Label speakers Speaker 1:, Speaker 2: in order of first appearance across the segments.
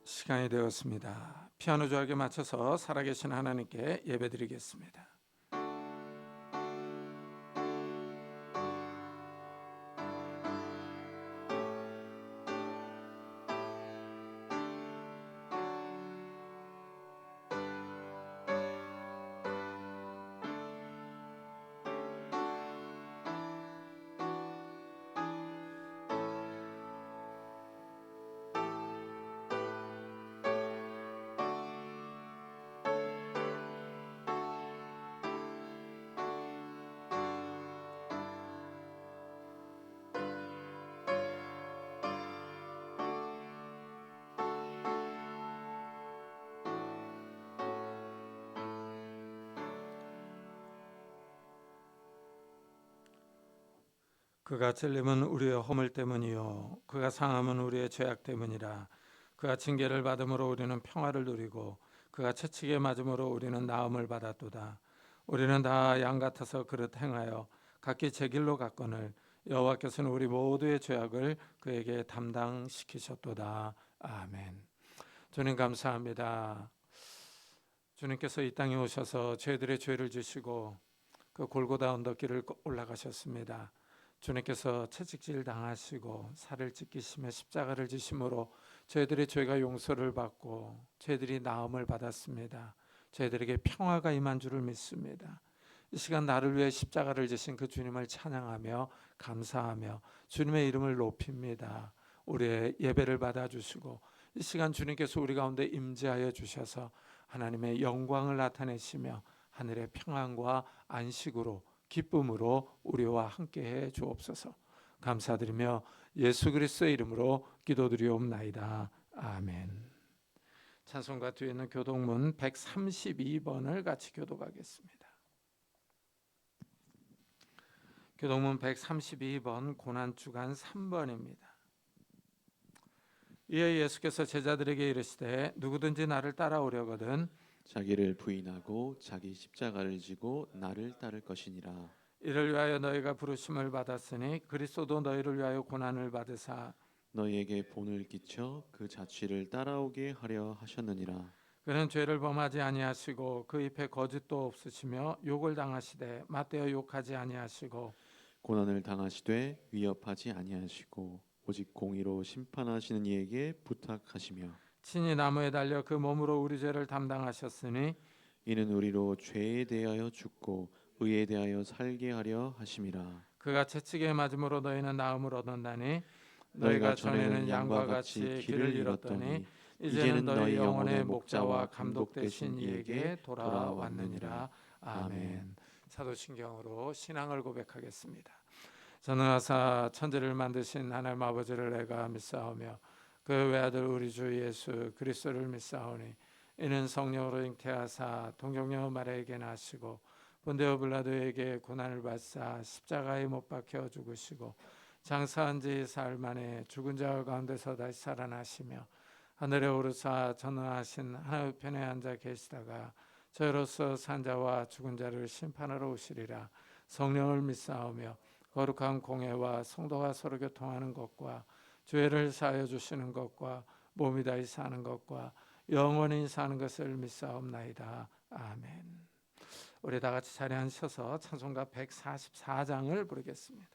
Speaker 1: 시간이 되었습니다. 피아노 조각에 맞춰서 살아계신 하나님께 예배드리겠습니다. 그가 찔림은 우리의 허물 때문이요 그가 상함은 우리의 죄악 때문이라. 그가 징계를 받음으로 우리는 평화를 누리고 그가 채찍에 맞음으로 우리는 나음을 받았도다. 우리는 다 양 같아서 그릇 행하여 각기 제 길로 갔거늘 여호와께서는 우리 모두의 죄악을 그에게 담당시키셨도다. 아멘. 주님 감사합니다. 주님께서 이 땅에 오셔서 죄들의 죄를 지시고 그 골고다 언덕길을 올라가셨습니다. 주님께서 채찍질 당하시고 살을 찢기시며 십자가를 지심으로 저희들의 죄가 용서를 받고 저희들이 나음을 받았습니다. 저희들에게 평화가 임한 줄을 믿습니다. 이 시간 나를 위해 십자가를 지신 그 주님을 찬양하며 감사하며 주님의 이름을 높입니다. 우리의 예배를 받아주시고 이 시간 주님께서 우리 가운데 임재하여 주셔서 하나님의 영광을 나타내시며 하늘의 평안과 안식으로 기쁨으로 우리와 함께해 주옵소서. 감사드리며 예수 그리스도의 이름으로 기도드리옵나이다. 아멘. 찬송가 뒤에 있는 교독문 132번을 같이 교독하겠습니다. 교독문 132번 고난주간 3번입니다. 이에 예수께서 제자들에게 이르시되 누구든지 나를 따라오려거든
Speaker 2: 자기를 부인하고 자기 십자가를 지고 나를 따를 것이니라.
Speaker 1: 이를 위하여 너희가 부르심을 받았으니 그리스도도 너희를 위하여 고난을 받으사
Speaker 2: 너희에게 본을 끼쳐 그 자취를 따라오게 하려 하셨느니라.
Speaker 1: 그는 죄를 범하지 아니하시고 그 입에 거짓도 없으시며 욕을 당하시되 맞대어 욕하지 아니하시고
Speaker 2: 고난을 당하시되 위협하지 아니하시고 오직 공의로 심판하시는 이에게 부탁하시며
Speaker 1: 친히 나무에 달려 그 몸으로 우리 죄를 담당하셨으니
Speaker 2: 이는 우리로 죄에 대하여 죽고 의에 대하여 살게 하려 하심이라.
Speaker 1: 그가 채찍에 맞음으로 너희는 나음을 얻었나니
Speaker 2: 너희가 전에는 양과 같이 길을 잃었더니 이제는 너희 영혼의 목자와 감독 되신 이에게 돌아왔느니라.
Speaker 1: 아멘. 사도신경으로 신앙을 고백하겠습니다. 전능하사 천지를 만드신 하나님 아버지를 내가 믿사오며 그 외아들 우리 주 예수 그리스도를 믿사오니 이는 성령으로 잉태하사 동정녀 마리아에게 나시고 본데오 빌라도에게 고난을 받사 십자가에 못 박혀 죽으시고 장사한 지 사흘 만에 죽은 자 가운데서 다시 살아나시며 하늘에 오르사 전능하신 하늘 편에 앉아 계시다가 저희로서 산 자와 죽은 자를 심판하러 오시리라. 성령을 믿사오며 거룩한 공회와 성도가 서로 교통하는 것과 죄를 사하여 주시는 것과 몸이 다시 사는 것과 영원히 사는 것을 믿사옵나이다. 아멘. 우리 다 같이 자리에 앉으셔서 찬송가 144장을 부르겠습니다.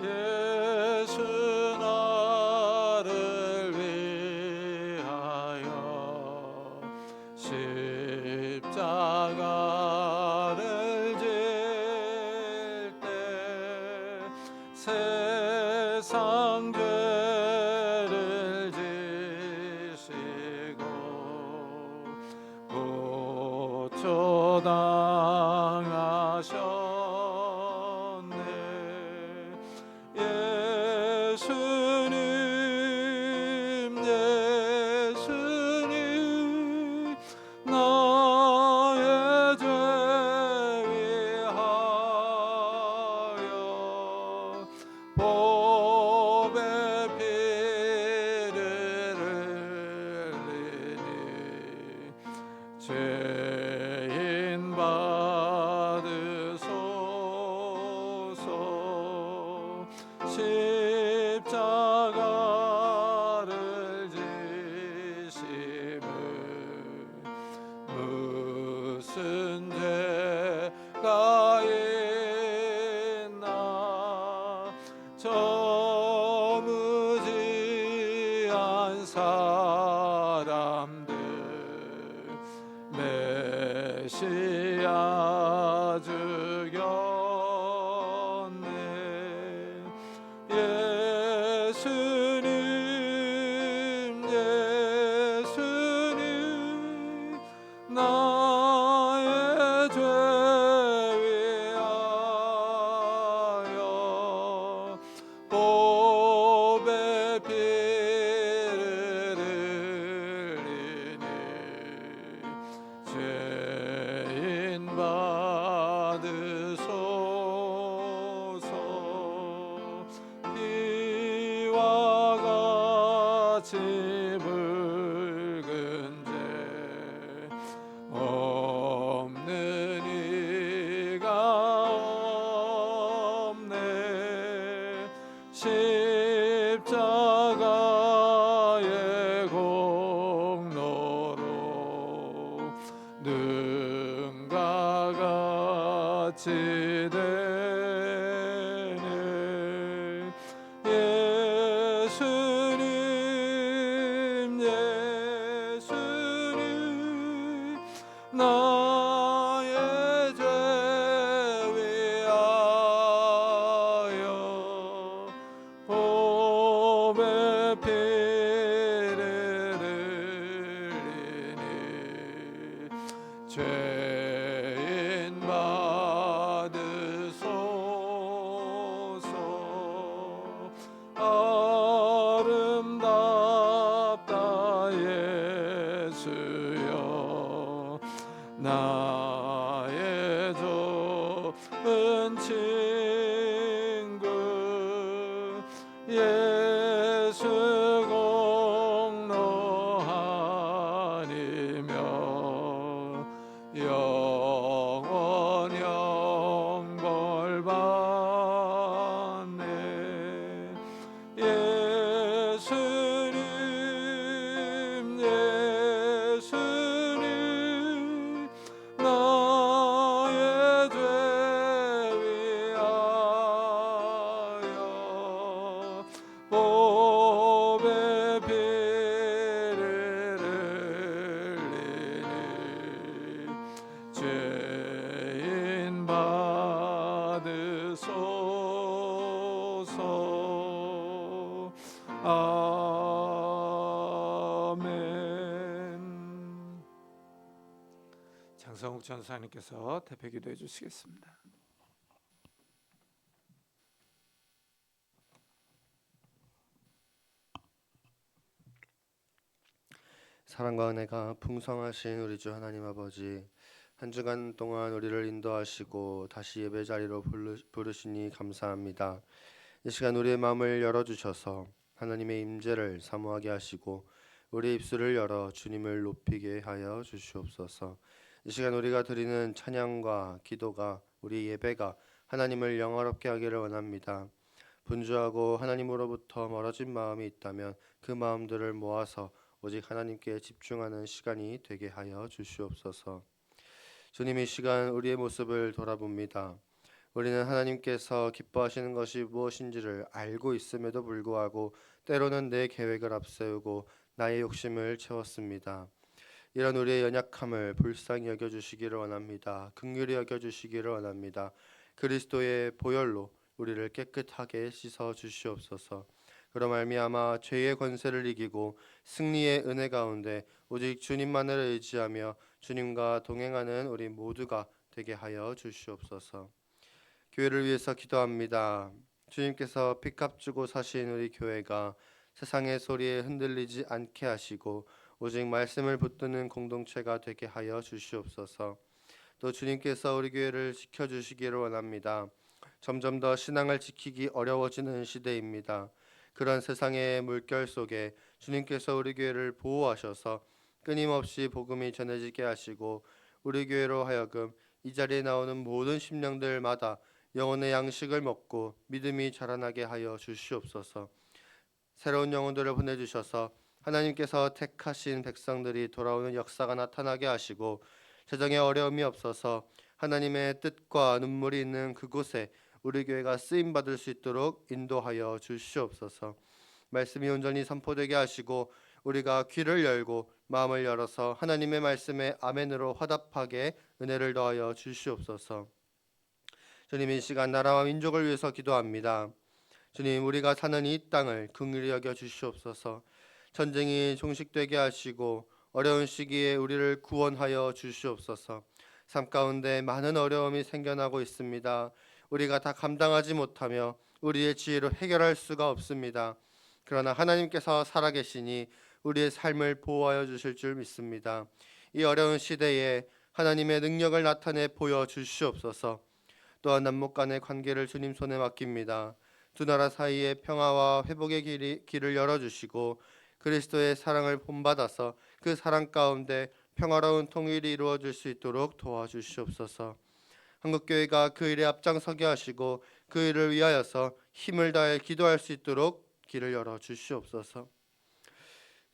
Speaker 1: 예수 나를 위하여 십자가를 질 때 세상 죄를 지시고 고초당하셨네. 예수님 나의 죄 위하여 보배 피를 죄인 받으소서. 십자가를 지심을 무슨 죄가 있나. 저 무지한 사람들 메시아 죽였네. 예수님 나의 죄 위하여 보배 피를 흘리니 죄인 받으소서. 피와 같이 붉은 죄 없는 이가 없네. 십자가의 공로로 능가 같이 되네. 예수님 나의 죄 위하여 보배 피를 흘리니 죄인 받으소서. 아름답다 예수여 나의 좋은 친구. 예수 공로 아니면 영원 형벌 받네. 예수님 나의 죄 위하여 보배 피를 흘리니 죄인 받으소서. 아멘. 장성욱 전사님께서 대표 기도해 주시겠습니다.
Speaker 3: 사랑과 은혜가 풍성하신 우리 주 하나님 아버지, 한 주간 동안 우리를 인도하시고 다시 예배 자리로 부르시니 감사합니다. 이 시간 우리의 마음을 열어주셔서 하나님의 임재를 사모하게 하시고 우리의 입술을 열어 주님을 높이게 하여 주시옵소서. 이 시간 우리가 드리는 찬양과 기도가, 우리 예배가 하나님을 영화롭게 하기를 원합니다. 분주하고 하나님으로부터 멀어진 마음이 있다면 그 마음들을 모아서 오직 하나님께 집중하는 시간이 되게 하여 주시옵소서. 주님, 이 시간 우리의 모습을 돌아봅니다. 우리는 하나님께서 기뻐하시는 것이 무엇인지를 알고 있음에도 불구하고 때로는 내 계획을 앞세우고 나의 욕심을 채웠습니다. 이런 우리의 연약함을 불쌍히 여겨주시기를 원합니다. 긍휼히 여겨주시기를 원합니다. 그리스도의 보혈로 우리를 깨끗하게 씻어 주시옵소서. 그로 말미암아 죄의 권세를 이기고 승리의 은혜 가운데 오직 주님만을 의지하며 주님과 동행하는 우리 모두가 되게 하여 주시옵소서. 교회를 위해서 기도합니다. 주님께서 피값 주고 사신 우리 교회가 세상의 소리에 흔들리지 않게 하시고 오직 말씀을 붙드는 공동체가 되게 하여 주시옵소서. 또 주님께서 우리 교회를 지켜주시기를 원합니다. 점점 더 신앙을 지키기 어려워지는 시대입니다. 그런 세상의 물결 속에 주님께서 우리 교회를 보호하셔서 끊임없이 복음이 전해지게 하시고 우리 교회로 하여금 이 자리에 나오는 모든 심령들마다 영혼의 양식을 먹고 믿음이 자라나게 하여 주시옵소서. 새로운 영혼들을 보내주셔서 하나님께서 택하신 백성들이 돌아오는 역사가 나타나게 하시고 재정에 어려움이 없어서 하나님의 뜻과 눈물이 있는 그곳에 우리 교회가 쓰임 받을 수 있도록 인도하여 주시옵소서. 말씀이 온전히 선포되게 하시고 우리가 귀를 열고 마음을 열어서 하나님의 말씀에 아멘으로 화답하게 은혜를 더하여 주시옵소서. 주님, 이 시간 나라와 민족을 위해서 기도합니다. 주님, 우리가 사는 이 땅을 긍휼히 여겨 주시옵소서. 전쟁이 종식되게 하시고 어려운 시기에 우리를 구원하여 주시옵소서. 삶 가운데 많은 어려움이 생겨나고 있습니다. 우리가 다 감당하지 못하며 우리의 지혜로 해결할 수가 없습니다. 그러나 하나님께서 살아계시니 우리의 삶을 보호하여 주실 줄 믿습니다. 이 어려운 시대에 하나님의 능력을 나타내 보여 주시옵소서. 또한 남북 간의 관계를 주님 손에 맡깁니다. 두 나라 사이의 평화와 회복의 길을 열어주시고 그리스도의 사랑을 본받아서 그 사랑 가운데 평화로운 통일이 이루어질 수 있도록 도와주시옵소서. 한국교회가 그 일에 앞장서게 하시고 그 일을 위하여서 힘을 다해 기도할 수 있도록 길을 열어주시옵소서.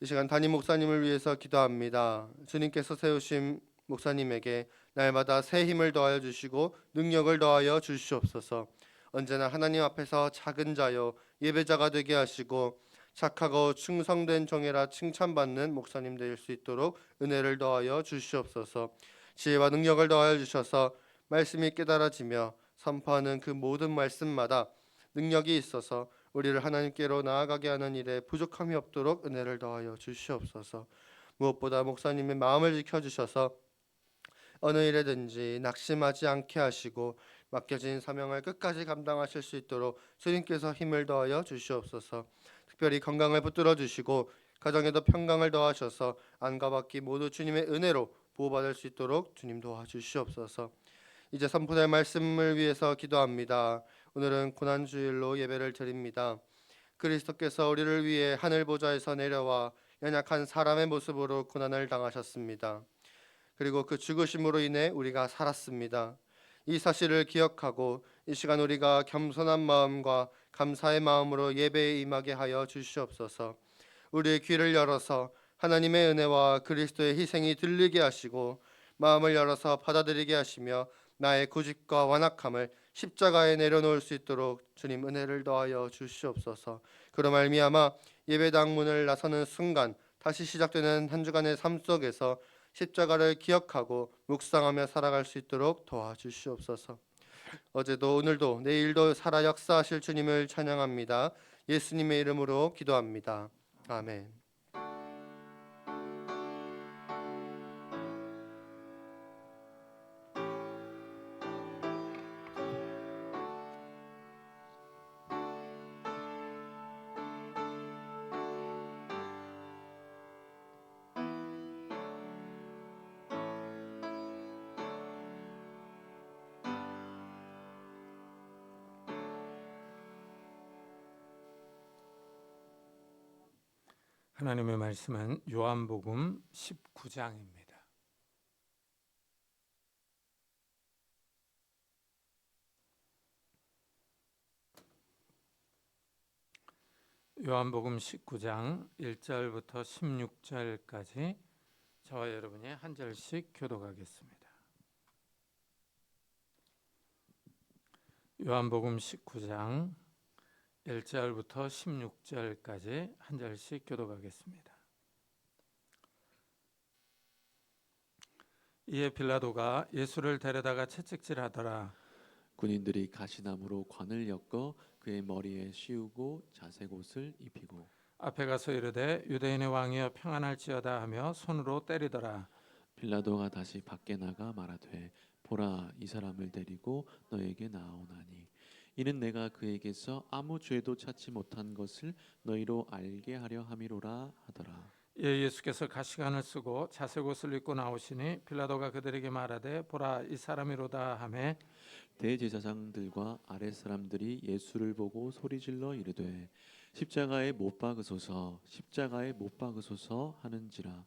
Speaker 3: 이 시간 담임 목사님을 위해서 기도합니다. 주님께서 세우신 목사님에게 날마다 새 힘을 더하여 주시고 능력을 더하여 주시옵소서. 언제나 하나님 앞에서 작은 자요 예배자가 되게 하시고 착하고 충성된 종이라 칭찬받는 목사님 될 수 있도록 은혜를 더하여 주시옵소서. 지혜와 능력을 더하여 주셔서 말씀이 깨달아지며 선포하는 그 모든 말씀마다 능력이 있어서 우리를 하나님께로 나아가게 하는 일에 부족함이 없도록 은혜를 더하여 주시옵소서. 무엇보다 목사님의 마음을 지켜주셔서 어느 일에든지 낙심하지 않게 하시고 맡겨진 사명을 끝까지 감당하실 수 있도록 주님께서 힘을 더하여 주시옵소서. 특별히 건강을 붙들어 주시고 가정에도 평강을 더하셔서 안과 밖이 모두 주님의 은혜로 보호받을 수 있도록 주님 도와주시옵소서. 이제 선포될 말씀을 위해서 기도합니다. 오늘은 고난주일로 예배를 드립니다. 그리스도께서 우리를 위해 하늘 보좌에서 내려와 연약한 사람의 모습으로 고난을 당하셨습니다. 그리고 그 죽으심으로 인해 우리가 살았습니다. 이 사실을 기억하고 이 시간 우리가 겸손한 마음과 감사의 마음으로 예배에 임하게 하여 주시옵소서. 우리의 귀를 열어서 하나님의 은혜와 그리스도의 희생이 들리게 하시고 마음을 열어서 받아들이게 하시며 나의 고집과 완악함을 십자가에 내려놓을 수 있도록 주님 은혜를 더하여 주시옵소서. 그로 말미암아 예배당 문을 나서는 순간 다시 시작되는 한 주간의 삶 속에서 십자가를 기억하고 묵상하며 살아갈 수 있도록 도와주시옵소서. 어제도 오늘도 내일도 살아 역사하실 주님을 찬양합니다. 예수님의 이름으로 기도합니다. 아멘.
Speaker 1: 하나님의 말씀은 요한복음 19장입니다. 요한복음 19장 1절부터 16절까지 저와 여러분이 한 절씩 교독하겠습니다. 요한복음 19장 1절부터 16절까지 한 절씩 교독하겠습니다. 이에 빌라도가 예수를 데려다가 채찍질하더라.
Speaker 2: 군인들이 가시나무로 관을 엮어 그의 머리에 씌우고 자색 옷을 입히고
Speaker 1: 앞에 가서 이르되 유대인의 왕이여 평안할지어다 하며 손으로 때리더라.
Speaker 2: 빌라도가 다시 밖에 나가 말하되 보라, 이 사람을 데리고 너에게 나아오나니 이는 내가 그에게서 아무 죄도 찾지 못한 것을 너희로 알게 하려 함이로라 하더라.
Speaker 1: 예, 예수께서 가시관을 쓰고 자색 옷을 입고 나오시니 빌라도가 그들에게 말하되 보라, 이 사람이로다 하매
Speaker 2: 대제사장들과 아랫 사람들이 예수를 보고 소리질러 이르되 십자가에 못 박으소서, 십자가에 못 박으소서 하는지라.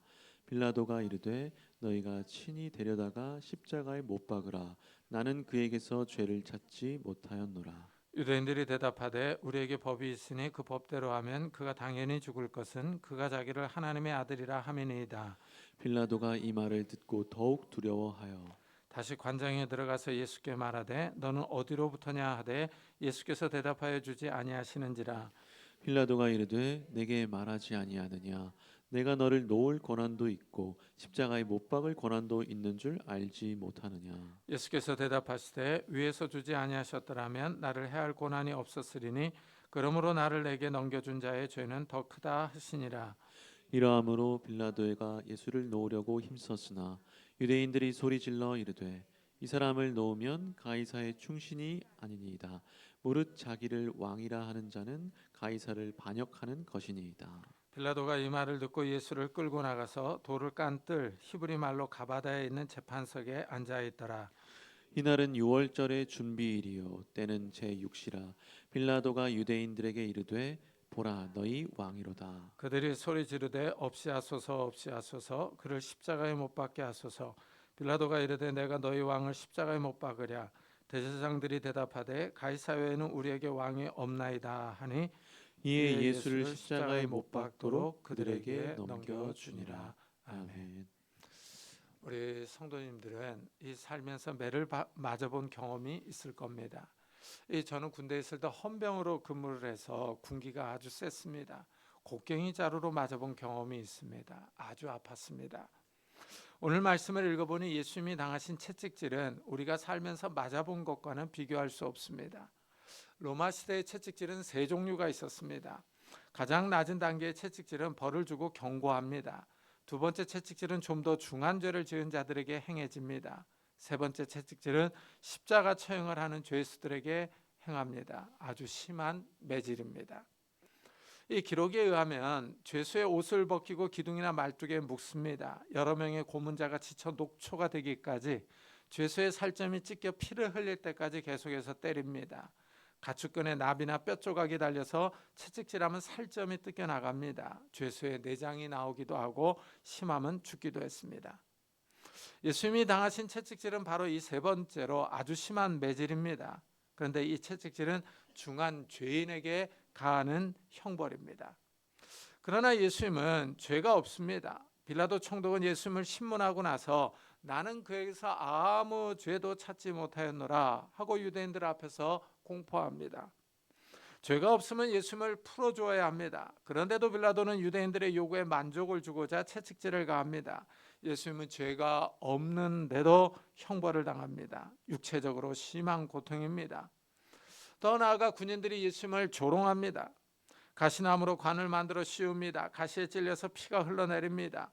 Speaker 2: 빌라도가 이르되 너희가 친히 데려다가 십자가에 못 박으라. 나는 그에게서 죄를 찾지 못하였노라.
Speaker 1: 유대인들이 대답하되 우리에게 법이 있으니 그 법대로 하면 그가 당연히 죽을 것은 그가 자기를 하나님의 아들이라 함이니이다.
Speaker 2: 빌라도가 이 말을 듣고 더욱 두려워하여
Speaker 1: 다시 관장에 들어가서 예수께 말하되 너는 어디로부터냐 하되 예수께서 대답하여 주지 아니하시는지라.
Speaker 2: 빌라도가 이르되 내게 말하지 아니하느냐 내가 너를 놓을 권한도 있고 십자가에 못 박을 권한도 있는 줄 알지 못하느냐.
Speaker 1: 예수께서 대답하시되 위에서 주지 아니하셨더라면 나를 해할 권한이 없었으리니 그러므로 나를 내게 넘겨준 자의 죄는 더 크다 하시니라.
Speaker 2: 이러함으로 빌라도가 예수를 놓으려고 힘썼으나 유대인들이 소리질러 이르되 이 사람을 놓으면 가이사의 충신이 아니니이다. 무릇 자기를 왕이라 하는 자는 가이사를 반역하는 것이니이다.
Speaker 1: 빌라도가 이 말을 듣고 예수를 끌고 나가서 돌을 깐 뜰 히브리 말로 가바다에 있는 재판석에 앉아 있더라.
Speaker 2: 이날은 유월절의 준비일이요 때는 제6시라. 빌라도가 유대인들에게 이르되 보라 너희 왕이로다.
Speaker 1: 그들이 소리 지르되 없이 하소서 없이 하소서 그를 십자가에 못 박게 하소서. 빌라도가 이르되 내가 너희 왕을 십자가에 못 박으랴. 대제사장들이 대답하되 가이사 외에는 우리에게 왕이 없나이다 하니
Speaker 2: 이에 예수를 십자가에 못 박도록 그들에게 넘겨주니라. 아멘.
Speaker 1: 우리 성도님들은 이 살면서 매를 맞아본 경험이 있을 겁니다. 저는 군대에 있을 때 헌병으로 근무를 해서 군기가 아주 셌습니다. 곡괭이 자루로 맞아본 경험이 있습니다. 아주 아팠습니다. 오늘 말씀을 읽어보니 예수님이 당하신 채찍질은 우리가 살면서 맞아본 것과는 비교할 수 없습니다. 로마 시대의 채찍질은 세 종류가 있었습니다. 가장 낮은 단계의 채찍질은 벌을 주고 경고합니다. 두 번째 채찍질은 좀 더 중한 죄를 지은 자들에게 행해집니다. 세 번째 채찍질은 십자가 처형을 하는 죄수들에게 행합니다. 아주 심한 매질입니다. 이 기록에 의하면 죄수의 옷을 벗기고 기둥이나 말뚝에 묶습니다. 여러 명의 고문자가 지쳐 녹초가 되기까지 죄수의 살점이 찢겨 피를 흘릴 때까지 계속해서 때립니다. 가축근에 나비나 뼈 조각이 달려서 채찍질하면 살점이 뜯겨 나갑니다. 죄수의 내장이 나오기도 하고 심하면 죽기도 했습니다. 예수님이 당하신 채찍질은 바로 이 세 번째로 아주 심한 매질입니다. 그런데 이 채찍질은 중한 죄인에게 가하는 형벌입니다. 그러나 예수님은 죄가 없습니다. 빌라도 총독은 예수님을 신문하고 나서 나는 그에게서 아무 죄도 찾지 못하였노라 하고 유대인들 앞에서 공포합니다. 죄가 없으면 예수님을 풀어줘야 합니다. 그런데도 빌라도는 유대인들의 요구에 만족을 주고자 채찍질을 가합니다. 예수님은 죄가 없는데도 형벌을 당합니다. 육체적으로 심한 고통입니다. 더 나아가 군인들이 예수님을 조롱합니다. 가시나무로 관을 만들어 씌웁니다. 가시에 찔려서 피가 흘러내립니다.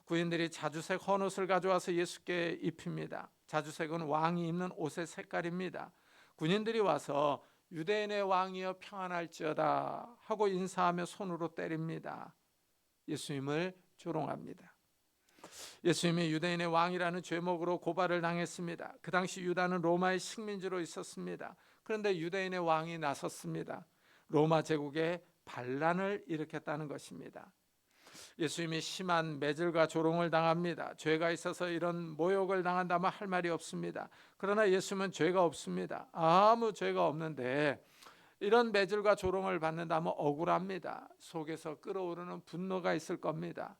Speaker 1: 군인들이 자주색 헌옷을 가져와서 예수께 입힙니다. 자주색은 왕이 입는 옷의 색깔입니다. 군인들이 와서 유대인의 왕이여 평안할지어다 하고 인사하며 손으로 때립니다. 예수님을 조롱합니다. 예수님이 유대인의 왕이라는 죄목으로 고발을 당했습니다. 그 당시 유다는 로마의 식민지로 있었습니다. 그런데 유대인의 왕이 나섰습니다. 로마 제국에 반란을 일으켰다는 것입니다. 예수님이 심한 매질과 조롱을 당합니다. 죄가 있어서 이런 모욕을 당한다면 할 말이 없습니다. 그러나 예수님은 죄가 없습니다. 아무 죄가 없는데 이런 매질과 조롱을 받는다면 억울합니다. 속에서 끓어오르는 분노가 있을 겁니다.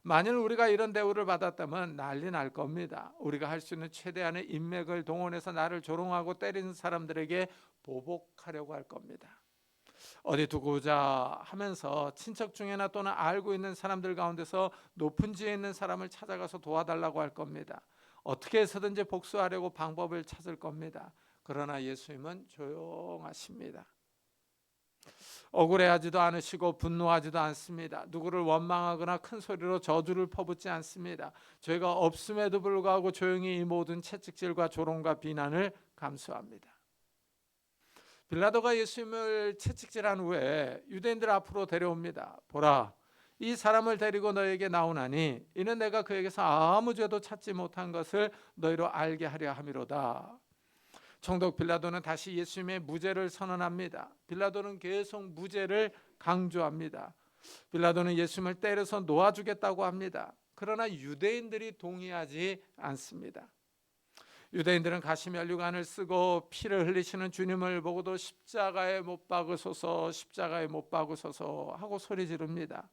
Speaker 1: 만일 우리가 이런 대우를 받았다면 난리 날 겁니다. 우리가 할 수 있는 최대한의 인맥을 동원해서 나를 조롱하고 때리는 사람들에게 보복하려고 할 겁니다. 어디 두고자 하면서 친척 중에나 또는 알고 있는 사람들 가운데서 높은 지에 있는 사람을 찾아가서 도와달라고 할 겁니다. 어떻게 해서든지 복수하려고 방법을 찾을 겁니다. 그러나 예수님은 조용하십니다. 억울해하지도 않으시고 분노하지도 않습니다. 누구를 원망하거나 큰 소리로 저주를 퍼붓지 않습니다. 죄가 없음에도 불구하고 조용히 이 모든 채찍질과 조롱과 비난을 감수합니다. 빌라도가 예수님을 채찍질한 후에 유대인들 앞으로 데려옵니다. 보라, 이 사람을 데리고 너에게 나오나니 이는 내가 그에게서 아무 죄도 찾지 못한 것을 너희로 알게 하려 함이로다. 총독 빌라도는 다시 예수님의 무죄를 선언합니다. 빌라도는 계속 무죄를 강조합니다. 빌라도는 예수님을 때려서 놓아주겠다고 합니다. 그러나 유대인들이 동의하지 않습니다. 유대인들은 가시면류관을 쓰고 피를 흘리시는 주님을 보고도 십자가에 못 박으소서, 십자가에 못 박으소서 하고 소리 지릅니다.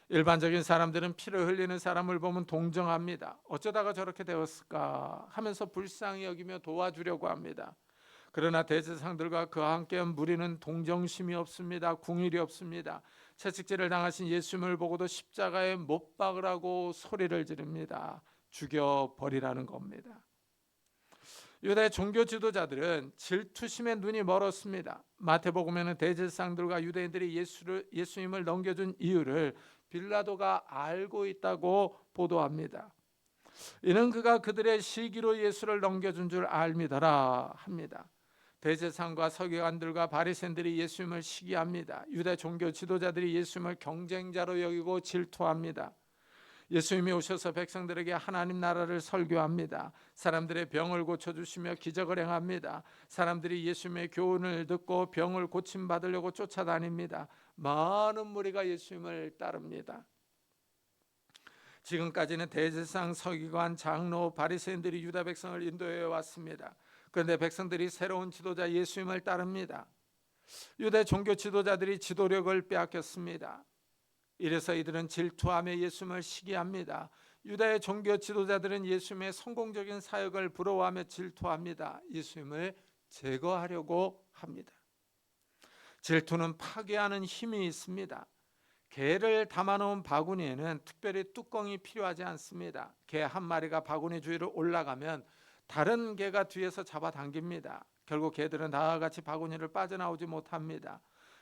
Speaker 1: 일반적인 사람들은 피를 흘리는 사람을 보면 동정합니다. 어쩌다가 저렇게 되었을까 하면서 불쌍히 여기며 도와주려고 합니다. 그러나 대제사장들과 그와 함께 무리는 동정심이 없습니다. 궁일이 없습니다. 채찍질을 당하신 예수님을 보고도 십자가에 못 박으라고 소리를 지릅니다. 죽여버리라는 겁니다. 유대 종교 지도자들은 질투심에 눈이 멀었습니다. 마태복음에는 대제사장들과 유대인들이 예수님을 넘겨준 이유를 빌라도가 알고 있다고 보도합니다. 이는 그가 그들의 시기로 예수를 넘겨준 줄 알미더라 합니다. 대제사장과 서기관들과 바리새인들이 예수님을 시기합니다. 유대 종교 지도자들이 예수님을 경쟁자로 여기고 질투합니다. 예수님이 오셔서 백성들에게 하나님 나라를 설교합니다. 사람들의 병을 고쳐주시며 기적을 행합니다. 사람들이 예수님의 교훈을 듣고 병을 고침받으려고 쫓아다닙니다. 많은 무리가 예수님을 따릅니다. 지금까지는 대제사장, 서기관, 장로, 바리새인들이 유다 백성을 인도해 왔습니다. 그런데 백성들이 새로운 지도자 예수님을 따릅니다. 유대 종교 지도자들이 지도력을 빼앗겼습니다. 이래서 이들은 질투하며 예수님을 시기합니다. 유다의 종교 지도자들은 예수님의 성공적인 사역을 부러워하며 질투합니다. 예수님을 제거하려고 합니다. 질투는 파괴하는 힘이 있습니다. 게를 담아놓은 바구니에는 특별히 뚜껑이 필요하지 않습니다. 게 한 마리가 바구니 주위로 올라가면 다른 개가 뒤에서 잡아당깁니다. 결국 개들은 다 같이 바구니를 빠져나오지 못합니다.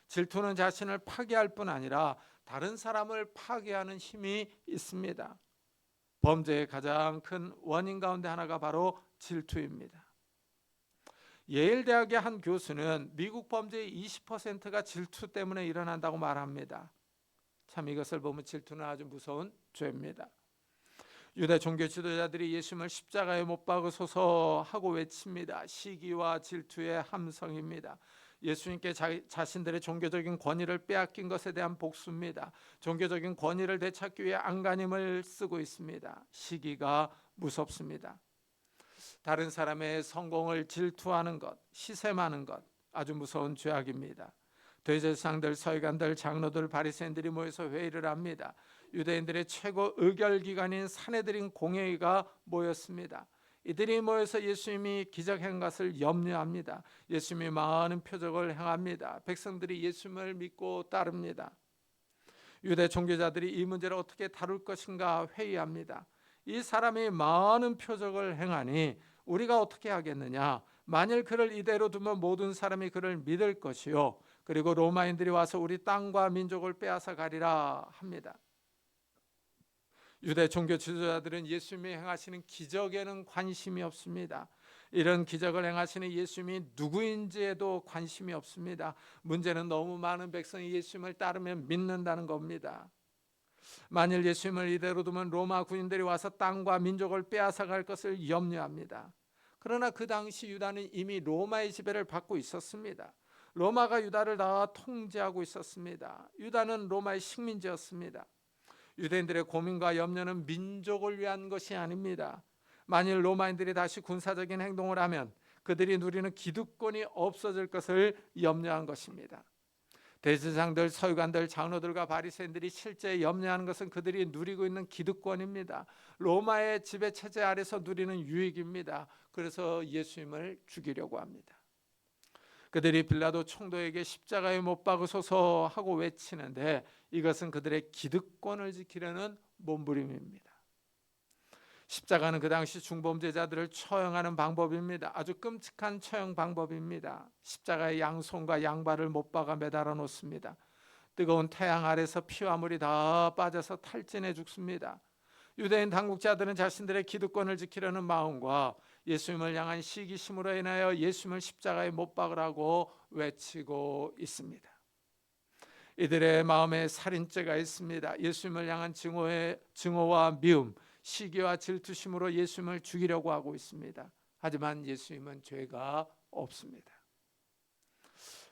Speaker 1: 질투는 자신을 파괴할 뿐 아니라 다른 사람을 파괴하는 힘이 있습니다. 범죄의 가장 큰 원인 가운데 하나가 바로 질투입니다. 예일 대학의 한 교수는 미국 범죄의 20%가 질투 때문에 일어난다고 말합니다. 참 이것을 보면 질투는 아주 무서운 죄입니다. 유대 종교 지도자들이 예수님을 십자가에 못 박으소서 하고 외칩니다. 시기와 질투의 함성입니다. 예수님께 자신들의 종교적인 권위를 빼앗긴 것에 대한 복수입니다. 종교적인 권위를 되찾기 위해 안간힘을 쓰고 있습니다. 시기가 무섭습니다. 다른 사람의 성공을 질투하는 것, 시샘하는 것 아주 무서운 죄악입니다. 대제사장들, 서기관들, 장로들, 바리새인들이 모여서 회의를 합니다. 유대인들의 최고 의결기관인 산헤드린 공회의가 모였습니다. 이들이 모여서 예수님이 기적한 것을 염려합니다. 예수님이 많은 표적을 행합니다. 백성들이 예수님을 믿고 따릅니다. 유대 종교자들이 이 문제를 어떻게 다룰 것인가 회의합니다. 이 사람이 많은 표적을 행하니 우리가 어떻게 하겠느냐? 만일 그를 이대로 두면 모든 사람이 그를 믿을 것이요, 그리고 로마인들이 와서 우리 땅과 민족을 빼앗아 가리라 합니다. 유대 종교 지도자들은 예수님이 행하시는 기적에는 관심이 없습니다. 이런 기적을 행하시는 예수님이 누구인지에도 관심이 없습니다. 문제는 너무 많은 백성이 예수님을 따르면 믿는다는 겁니다. 만일 예수님을 이대로 두면 로마 군인들이 와서 땅과 민족을 빼앗아 갈 것을 염려합니다. 그러나 그 당시 유다는 이미 로마의 지배를 받고 있었습니다. 로마가 유다를 다 통제하고 있었습니다. 유다는 로마의 식민지였습니다. 유대인들의 고민과 염려는 민족을 위한 것이 아닙니다. 만일 로마인들이 다시 군사적인 행동을 하면 그들이 누리는 기득권이 없어질 것을 염려한 것입니다. 대제사장들, 서기관들, 장로들과 바리새인들이 실제 염려하는 것은 그들이 누리고 있는 기득권입니다. 로마의 지배 체제 아래서 누리는 유익입니다. 그래서 예수님을 죽이려고 합니다. 그들이 빌라도 총독에게 십자가에 못 박으소서 하고 외치는데 이것은 그들의 기득권을 지키려는 몸부림입니다. 십자가는 그 당시 중범죄자들을 처형하는 방법입니다. 아주 끔찍한 처형 방법입니다. 십자가의 양손과 양발을 못 박아 매달아 놓습니다. 뜨거운 태양 아래서 피와 물이 다 빠져서 탈진해 죽습니다. 유대인 당국자들은 자신들의 기득권을 지키려는 마음과 예수님을 향한 시기심으로 인하여 예수님을 십자가에 못 박으라고 외치고 있습니다. 이들의 마음에 살인죄가 있습니다. 예수님을 향한 증오와 미움, 시기와 질투심으로 예수님을 죽이려고 하고 있습니다. 하지만 예수님은 죄가 없습니다.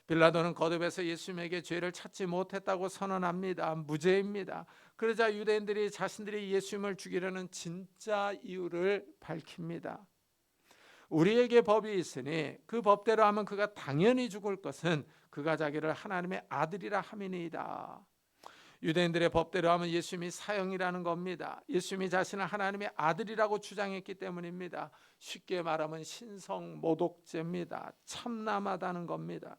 Speaker 1: 빌라도는 거듭해서 예수님에게 죄를 찾지 못했다고 선언합니다. 무죄입니다. 그러자 유대인들이 자신들이 예수님을 죽이려는 진짜 이유를 밝힙니다. 우리에게 법이 있으니 그 법대로 하면 그가 당연히 죽을 것은 그가 자기를 하나님의 아들이라 함이니이다. 유대인들의 법대로 하면 예수님이 사형이라는 겁니다. 예수님이 자신을 하나님의 아들이라고 주장했기 때문입니다. 쉽게 말하면 신성 모독죄입니다. 참남하다는 겁니다.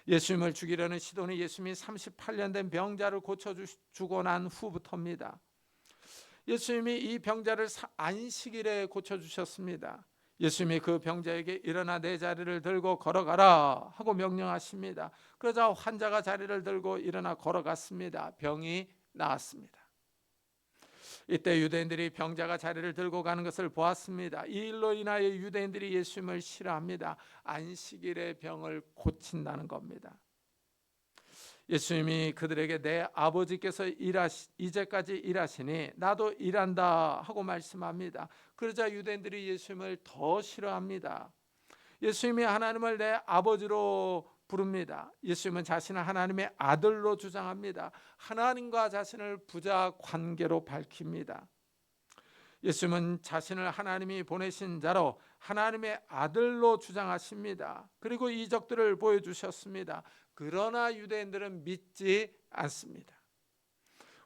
Speaker 1: 예수님을 죽이려는 시도는 예수님이 38년 된 병자를 고쳐주고 난 후부터입니다. 예수님이 이 병자를 안식일에 고쳐주셨습니다. 예수님이 그 병자에게 일어나 내 자리를 들고 걸어가라 하고 명령하십니다. 그러자 환자가 자리를 들고 일어나 걸어갔습니다. 병이 나았습니다. 이때 유대인들이 병자가 자리를 들고 가는 것을 보았습니다. 이 일로 인하여 유대인들이 예수님을 싫어합니다. 안식일에 병을 고친다는 겁니다. 예수님이 그들에게 내 아버지께서 이제까지 일하시니 나도 일한다 하고 말씀합니다. 그러자 유대인들이 예수님을 더 싫어합니다. 예수님이 하나님을 내 아버지로 부릅니다. 예수님은 자신을 하나님의 아들로 주장합니다. 하나님과 자신을 부자 관계로 밝힙니다. 예수님은 자신을 하나님이 보내신 자로 하나님의 아들로 주장하십니다. 그리고 이적들을 보여주셨습니다. 그러나 유대인들은 믿지 않습니다.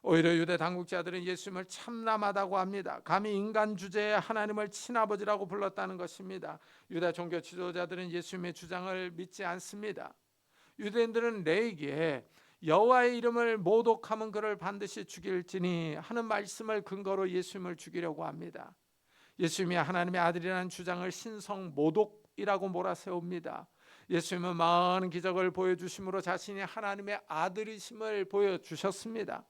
Speaker 1: 오히려 유대 당국자들은 예수님을 참남하다고 합니다. 감히 인간 주제에 하나님을 친아버지라고 불렀다는 것입니다. 유다 종교 지도자들은 예수님의 주장을 믿지 않습니다. 유대인들은 레위기에 여호와의 이름을 모독하면 그를 반드시 죽일지니 하는 말씀을 근거로 예수님을 죽이려고 합니다. 예수님이 하나님의 아들이라는 주장을 신성 모독이라고 몰아세웁니다. 예수님은 많은 기적을 보여주심으로 자신이 하나님의 아들이심을 보여주셨습니다.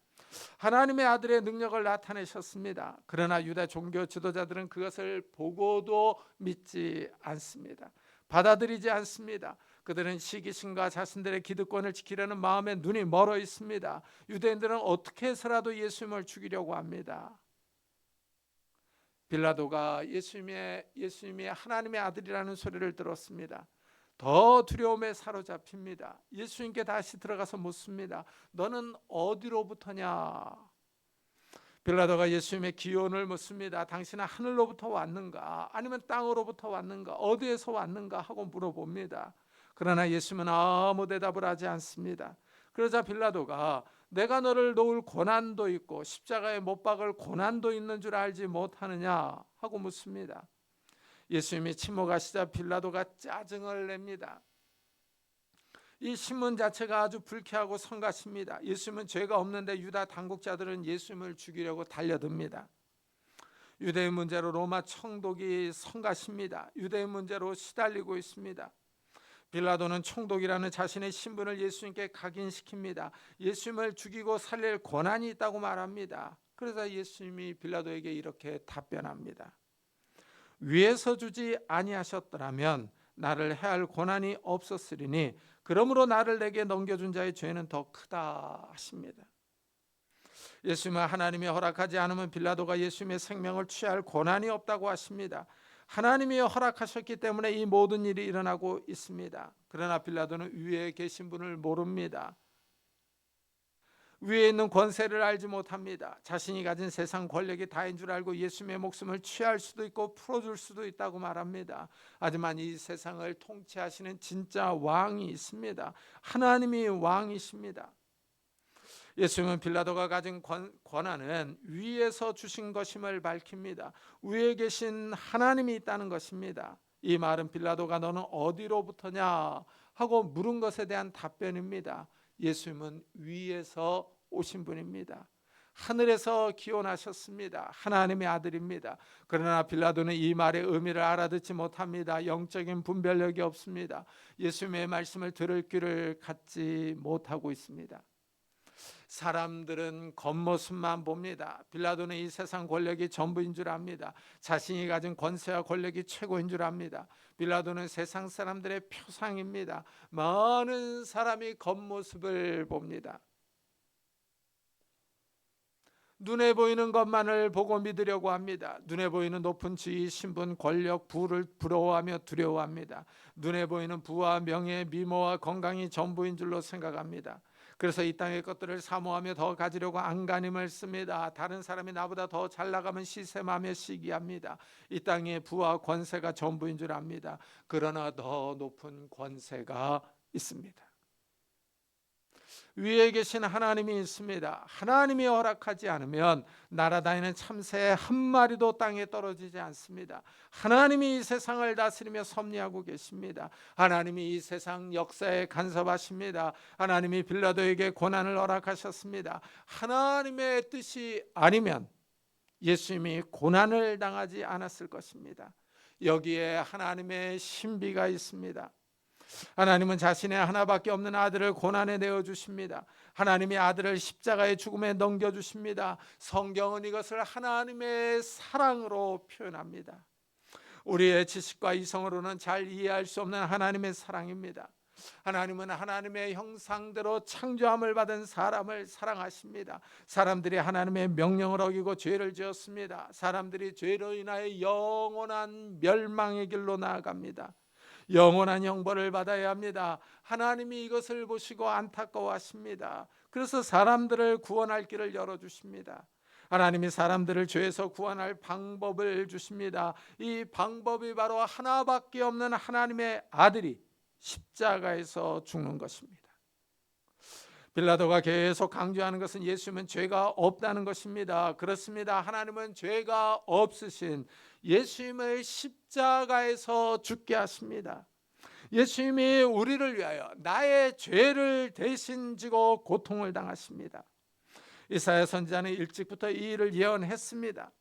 Speaker 1: 하나님의 아들의 능력을 나타내셨습니다. 그러나 유다 종교 지도자들은 그것을 보고도 믿지 않습니다. 받아들이지 않습니다. 그들은 시기심과 자신들의 기득권을 지키려는 마음에 눈이 멀어 있습니다. 유대인들은 어떻게 해서라도 예수님을 죽이려고 합니다. 빌라도가 예수님이 하나님의 아들이라는 소리를 들었습니다. 더 두려움에 사로잡힙니다. 예수님께 다시 들어가서 묻습니다. 너는 어디로부터냐? 빌라도가 예수님의 기원을 묻습니다. 당신은 하늘로부터 왔는가? 아니면 땅으로부터 왔는가? 어디에서 왔는가? 하고 물어봅니다. 그러나 예수님은 아무 대답을 하지 않습니다. 그러자 빌라도가 내가 너를 놓을 고난도 있고 십자가에 못 박을 고난도 있는 줄 알지 못하느냐? 하고 묻습니다. 예수님이 침묵하시자 빌라도가 짜증을 냅니다. 이 신문 자체가 아주 불쾌하고 성가십니다. 예수님은 죄가 없는데 유다 당국자들은 예수님을 죽이려고 달려듭니다. 유대인 문제로 로마 총독이 성가십니다. 유대인 문제로 시달리고 있습니다. 빌라도는 총독이라는 자신의 신분을 예수님께 각인시킵니다. 예수님을 죽이고 살릴 권한이 있다고 말합니다. 그래서 예수님이 빌라도에게 이렇게 답변합니다. 위에서 주지 아니하셨더라면 나를 해할 권한이 없었으리니 그러므로 나를 내게 넘겨준 자의 죄는 더 크다 하십니다. 예수님은 하나님이 허락하지 않으면 빌라도가 예수님의 생명을 취할 권한이 없다고 하십니다. 하나님이 허락하셨기 때문에 이 모든 일이 일어나고 있습니다. 그러나 빌라도는 위에 계신 분을 모릅니다. 위에 있는 권세를 알지 못합니다. 자신이 가진 세상 권력이 다인 줄 알고 예수님의 목숨을 취할 수도 있고 풀어줄 수도 있다고 말합니다. 하지만 이 세상을 통치하시는 진짜 왕이 있습니다. 하나님이 왕이십니다. 예수님은 빌라도가 가진 권한은 위에서 주신 것임을 밝힙니다. 위에 계신 하나님이 있다는 것입니다. 이 말은 빌라도가 너는 어디로부터냐 하고 물은 것에 대한 답변입니다. 예수님은 위에서 오신 분입니다. 하늘에서 기원하셨습니다. 하나님의 아들입니다. 그러나 빌라도는 이 말의 의미를 알아듣지 못합니다. 영적인 분별력이 없습니다. 예수님의 말씀을 들을 귀를 갖지 못하고 있습니다. 사람들은 겉모습만 봅니다. 빌라도는 이 세상 권력이 전부인 줄 압니다. 자신이 가진 권세와 권력이 최고인 줄 압니다. 빌라도는 세상 사람들의 표상입니다. 많은 사람이 겉모습을 봅니다. 눈에 보이는 것만을 보고 믿으려고 합니다. 눈에 보이는 높은 지위, 신분, 권력, 부를 부러워하며 두려워합니다. 눈에 보이는 부와 명예, 미모와 건강이 전부인 줄로 생각합니다. 그래서 이 땅의 것들을 사모하며 더 가지려고 안간힘을 씁니다. 다른 사람이 나보다 더 잘 나가면 시샘하며 시기합니다. 이 땅의 부와 권세가 전부인 줄 압니다. 그러나 더 높은 권세가 있습니다. 위에 계신 하나님이 있습니다. 하나님이 허락하지 않으면 날아다니는 참새 한 마리도 땅에 떨어지지 않습니다. 하나님이 이 세상을 다스리며 섭리하고 계십니다. 하나님이 이 세상 역사에 간섭하십니다. 하나님이 빌라도에게 고난을 허락하셨습니다. 하나님의 뜻이 아니면 예수님이 고난을 당하지 않았을 것입니다. 여기에 하나님의 신비가 있습니다. 하나님은 자신의 하나밖에 없는 아들을 고난에 내어주십니다. 하나님이 아들을 십자가의 죽음에 넘겨주십니다. 성경은 이것을 하나님의 사랑으로 표현합니다. 우리의 지식과 이성으로는 잘 이해할 수 없는 하나님의 사랑입니다. 하나님은 하나님의 형상대로 창조함을 받은 사람을 사랑하십니다. 사람들이 하나님의 명령을 어기고 죄를 지었습니다. 사람들이 죄로 인하여 영원한 멸망의 길로 나아갑니다. 영원한 형벌을 받아야 합니다. 하나님이 이것을 보시고 안타까워하십니다. 그래서 사람들을 구원할 길을 열어주십니다. 하나님이 사람들을 죄에서 구원할 방법을 주십니다. 이 방법이 바로 하나밖에 없는 하나님의 아들이 십자가에서 죽는 것입니다. 빌라도가 계속 강조하는 것은 예수님은 죄가 없다는 것입니다. 그렇습니다. 하나님은 죄가 없으신 예수님을 십자가에서 죽게 하십니다. 예수님이 우리를 위하여 나의 죄를 대신 지고 고통을 당하십니다. 이사야 선지자는 일찍부터 이 일을 예언했습니다.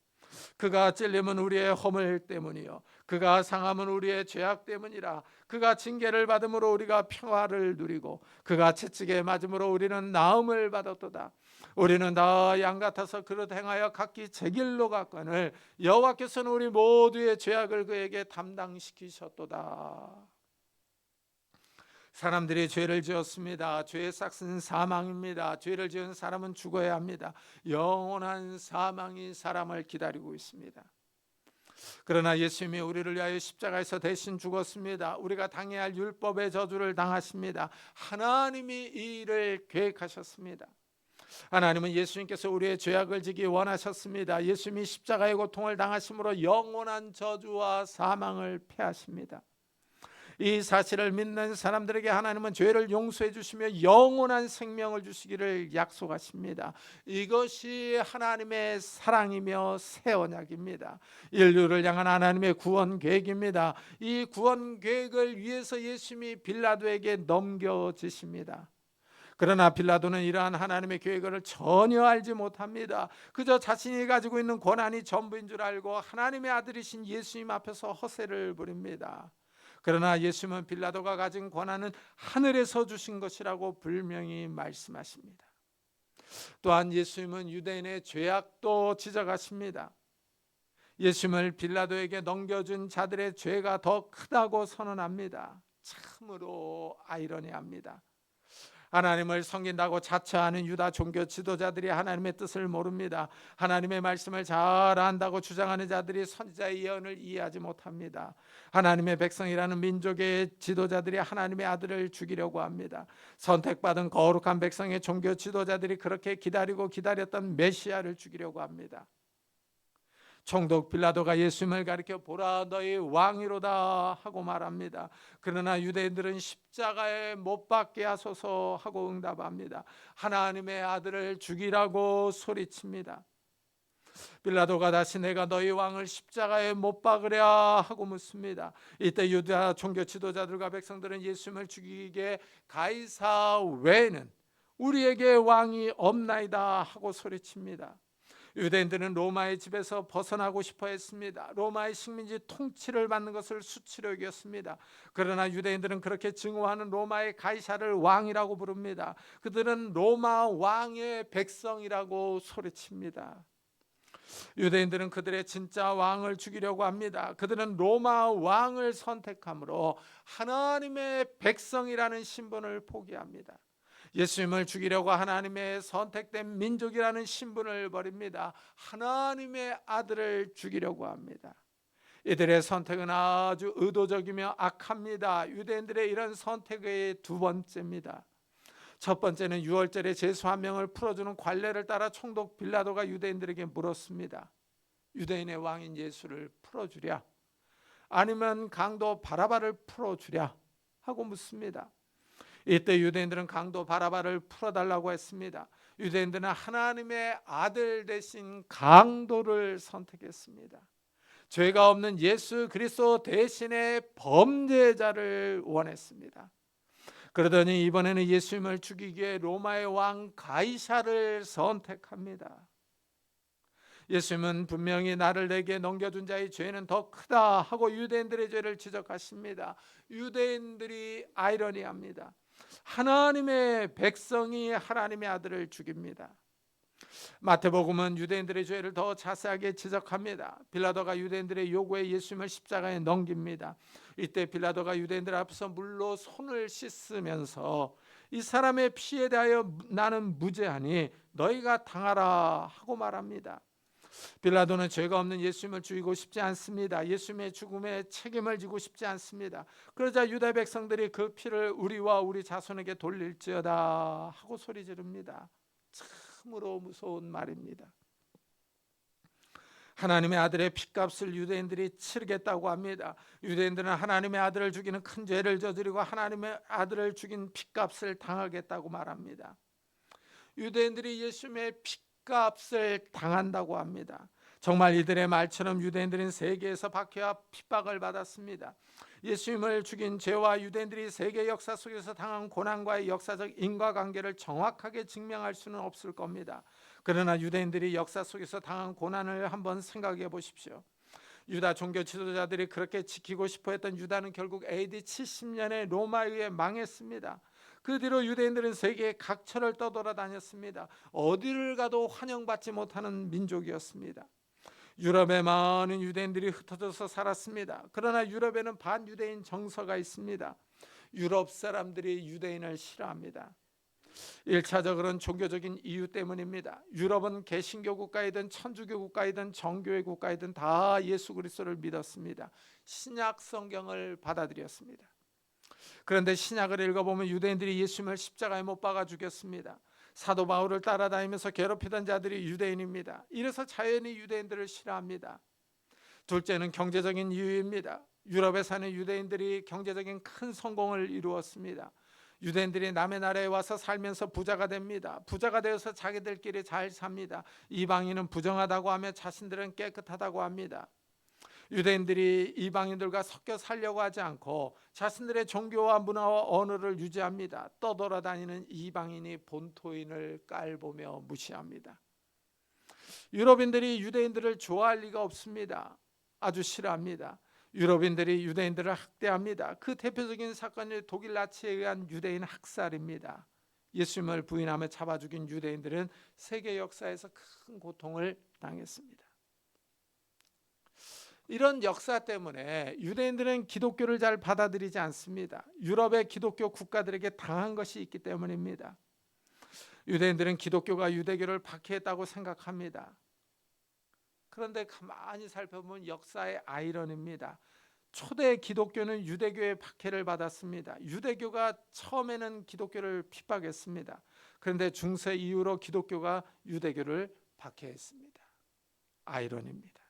Speaker 1: 그가 찔림은 우리의 허물 때문이요 그가 상함은 우리의 죄악 때문이라. 그가 징계를 받음으로 우리가 평화를 누리고 그가 채찍에 맞음으로 우리는 나음을 받았도다. 우리는 다 양 같아서 그릇 행하여 각기 제 길로 갔거늘 여호와께서는 우리 모두의 죄악을 그에게 담당시키셨도다. 사람들이 죄를 지었습니다. 죄의 싹은 사망입니다. 죄를 지은 사람은 죽어야 합니다. 영원한 사망이 사람을 기다리고 있습니다. 그러나 예수님이 우리를 위하여 십자가에서 대신 죽었습니다. 우리가 당해야 할 율법의 저주를 당하십니다. 하나님이 이 일을 계획하셨습니다. 하나님은 예수님께서 우리의 죄악을 지기 원하셨습니다. 예수님이 십자가의 고통을 당하심으로 영원한 저주와 사망을 패하십니다. 이 사실을 믿는 사람들에게 하나님은 죄를 용서해 주시며 영원한 생명을 주시기를 약속하십니다. 이것이 하나님의 사랑이며 새 언약입니다. 인류를 향한 하나님의 구원 계획입니다. 이 구원 계획을 위해서 예수님이 빌라도에게 넘겨지십니다. 그러나 빌라도는 이러한 하나님의 계획을 전혀 알지 못합니다. 그저 자신이 가지고 있는 권한이 전부인 줄 알고 하나님의 아들이신 예수님 앞에서 허세를 부립니다. 그러나 예수님은 빌라도가 가진 권한은 하늘에서 주신 것이라고 분명히 말씀하십니다. 또한 예수님은 유대인의 죄악도 지적하십니다. 예수님을 빌라도에게 넘겨준 자들의 죄가 더 크다고 선언합니다. 참으로 아이러니합니다. 하나님을 섬긴다고 자처하는 유다 종교 지도자들이 하나님의 뜻을 모릅니다. 하나님의 말씀을 잘 안다고 주장하는 자들이 선지자의 예언을 이해하지 못합니다. 하나님의 백성이라는 민족의 지도자들이 하나님의 아들을 죽이려고 합니다. 선택받은 거룩한 백성의 종교 지도자들이 그렇게 기다리고 기다렸던 메시아를 죽이려고 합니다. 총독 빌라도가 예수님을 가리켜 보라 너희 왕이로다 하고 말합니다. 그러나 유대인들은 십자가에 못 박게 하소서 하고 응답합니다. 하나님의 아들을 죽이라고 소리칩니다. 빌라도가 다시 내가 너희 왕을 십자가에 못 박으랴 하고 묻습니다. 이때 유다 종교 지도자들과 백성들은 예수님을 죽이기에 가이사 외에는 우리에게 왕이 없나이다 하고 소리칩니다. 유대인들은 로마의 집에서 벗어나고 싶어 했습니다. 로마의 식민지 통치를 받는 것을 수치로 여겼습니다. 그러나 유대인들은 그렇게 증오하는 로마의 가이사를 왕이라고 부릅니다. 그들은 로마 왕의 백성이라고 소리칩니다. 유대인들은 그들의 진짜 왕을 죽이려고 합니다. 그들은 로마 왕을 선택함으로 하나님의 백성이라는 신분을 포기합니다. 예수님을 죽이려고 하나님의 선택된 민족이라는 신분을 버립니다. 하나님의 아들을 죽이려고 합니다. 이들의 선택은 아주 의도적이며 악합니다. 유대인들의 이런 선택의 두 번째입니다. 첫 번째는 유월절에 제수 한 명을 풀어주는 관례를 따라 총독 빌라도가 유대인들에게 물었습니다. 유대인의 왕인 예수를 풀어주랴, 아니면 강도 바라바를 풀어주랴 하고 묻습니다. 이때 유대인들은 강도 바라바를 풀어달라고 했습니다. 유대인들은 하나님의 아들 대신 강도를 선택했습니다. 죄가 없는 예수 그리스도 대신에 범죄자를 원했습니다. 그러더니 이번에는 예수님을 죽이기에 로마의 왕 가이사를 선택합니다. 예수님은 분명히 나를 내게 넘겨준 자의 죄는 더 크다 하고 유대인들의 죄를 지적하십니다. 유대인들이 아이러니합니다. 하나님의 백성이 하나님의 아들을 죽입니다. 마태복음은 유대인들의 죄를 더 자세하게 지적합니다. 빌라도가 유대인들의 요구에 예수님을 십자가에 넘깁니다. 이때 빌라도가 유대인들 앞에서 물로 손을 씻으면서 이 사람의 피에 대하여 나는 무죄하니 너희가 당하라 하고 말합니다. 빌라도는 죄가 없는 예수님을 죽이고 싶지 않습니다. 예수님의 죽음에 책임을 지고 싶지 않습니다. 그러자 유다 백성들이 그 피를 우리와 우리 자손에게 돌릴지어다 하고 소리 지릅니다. 참으로 무서운 말입니다. 하나님의 아들의 핏값을 유대인들이 치르겠다고 합니다. 유대인들은 하나님의 아들을 죽이는 큰 죄를 저지르고 하나님의 아들을 죽인 핏값을 당하겠다고 말합니다. 유대인들이 예수님의 핏값을 당한다고 합니다. 정말 이들의 말처럼 유대인들은 세계에서 박해와 핍박을 받았습니다. 예수님을 죽인 죄와 유대인들이 세계 역사 속에서 당한 고난과의 역사적 인과관계를 정확하게 증명할 수는 없을 겁니다. 그러나 유대인들이 역사 속에서 당한 고난을 한번 생각해 보십시오. 유다 종교 지도자들이 그렇게 지키고 싶어 했던 유다는 결국 AD 70년에 로마에 의해 망했습니다. 그 뒤로 유대인들은 세계의 각처를 떠돌아다녔습니다. 어디를 가도 환영받지 못하는 민족이었습니다. 유럽에 많은 유대인들이 흩어져서 살았습니다. 그러나 유럽에는 반유대인 정서가 있습니다. 유럽 사람들이 유대인을 싫어합니다. 1차적으로는 종교적인 이유 때문입니다. 유럽은 개신교 국가이든 천주교 국가이든 정교회 국가이든 다 예수 그리스도를 믿었습니다. 신약 성경을 받아들였습니다. 그런데 신약을 읽어보면 유대인들이 예수님을 십자가에 못 박아 죽였습니다. 사도 바울을 따라다니면서 괴롭히던 자들이 유대인입니다. 이래서 자연히 유대인들을 싫어합니다. 둘째는 경제적인 이유입니다. 유럽에 사는 유대인들이 경제적인 큰 성공을 이루었습니다. 유대인들이 남의 나라에 와서 살면서 부자가 됩니다. 부자가 되어서 자기들끼리 잘 삽니다. 이방인은 부정하다고 하며 자신들은 깨끗하다고 합니다. 유대인들이 이방인들과 섞여 살려고 하지 않고 자신들의 종교와 문화와 언어를 유지합니다. 떠돌아다니는 이방인이 본토인을 깔보며 무시합니다. 유럽인들이 유대인들을 좋아할 리가 없습니다. 아주 싫어합니다. 유럽인들이 유대인들을 학대합니다. 그 대표적인 사건이 독일 나치에 의한 유대인 학살입니다. 예수님을 부인하며 잡아 죽인 유대인들은 세계 역사에서 큰 고통을 당했습니다. 이런 역사 때문에 유대인들은 기독교를 잘 받아들이지 않습니다. 유럽의 기독교 국가들에게 당한 것이 있기 때문입니다. 유대인들은 기독교가 유대교를 박해했다고 생각합니다. 그런데 가만히 살펴보면 역사의 아이러니입니다. 초대 기독교는 유대교의 박해를 받았습니다. 유대교가 처음에는 기독교를 핍박했습니다. 그런데 중세 이후로 기독교가 유대교를 박해했습니다. 아이러니입니다.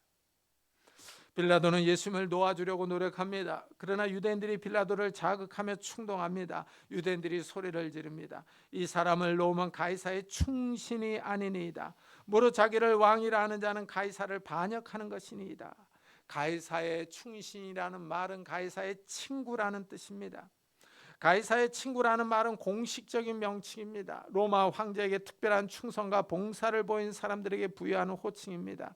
Speaker 1: 빌라도는 예수님을 놓아주려고 노력합니다. 그러나 유대인들이 빌라도를 자극하며 충동합니다. 유대인들이 소리를 지릅니다. 이 사람을 놓으면 가이사의 충신이 아니니이다. 무릇 자기를 왕이라 하는 자는 가이사를 반역하는 것이니이다. 가이사의 충신이라는 말은 가이사의 친구라는 뜻입니다. 가이사의 친구라는 말은 공식적인 명칭입니다. 로마 황제에게 특별한 충성과 봉사를 보인 사람들에게 부여하는 호칭입니다.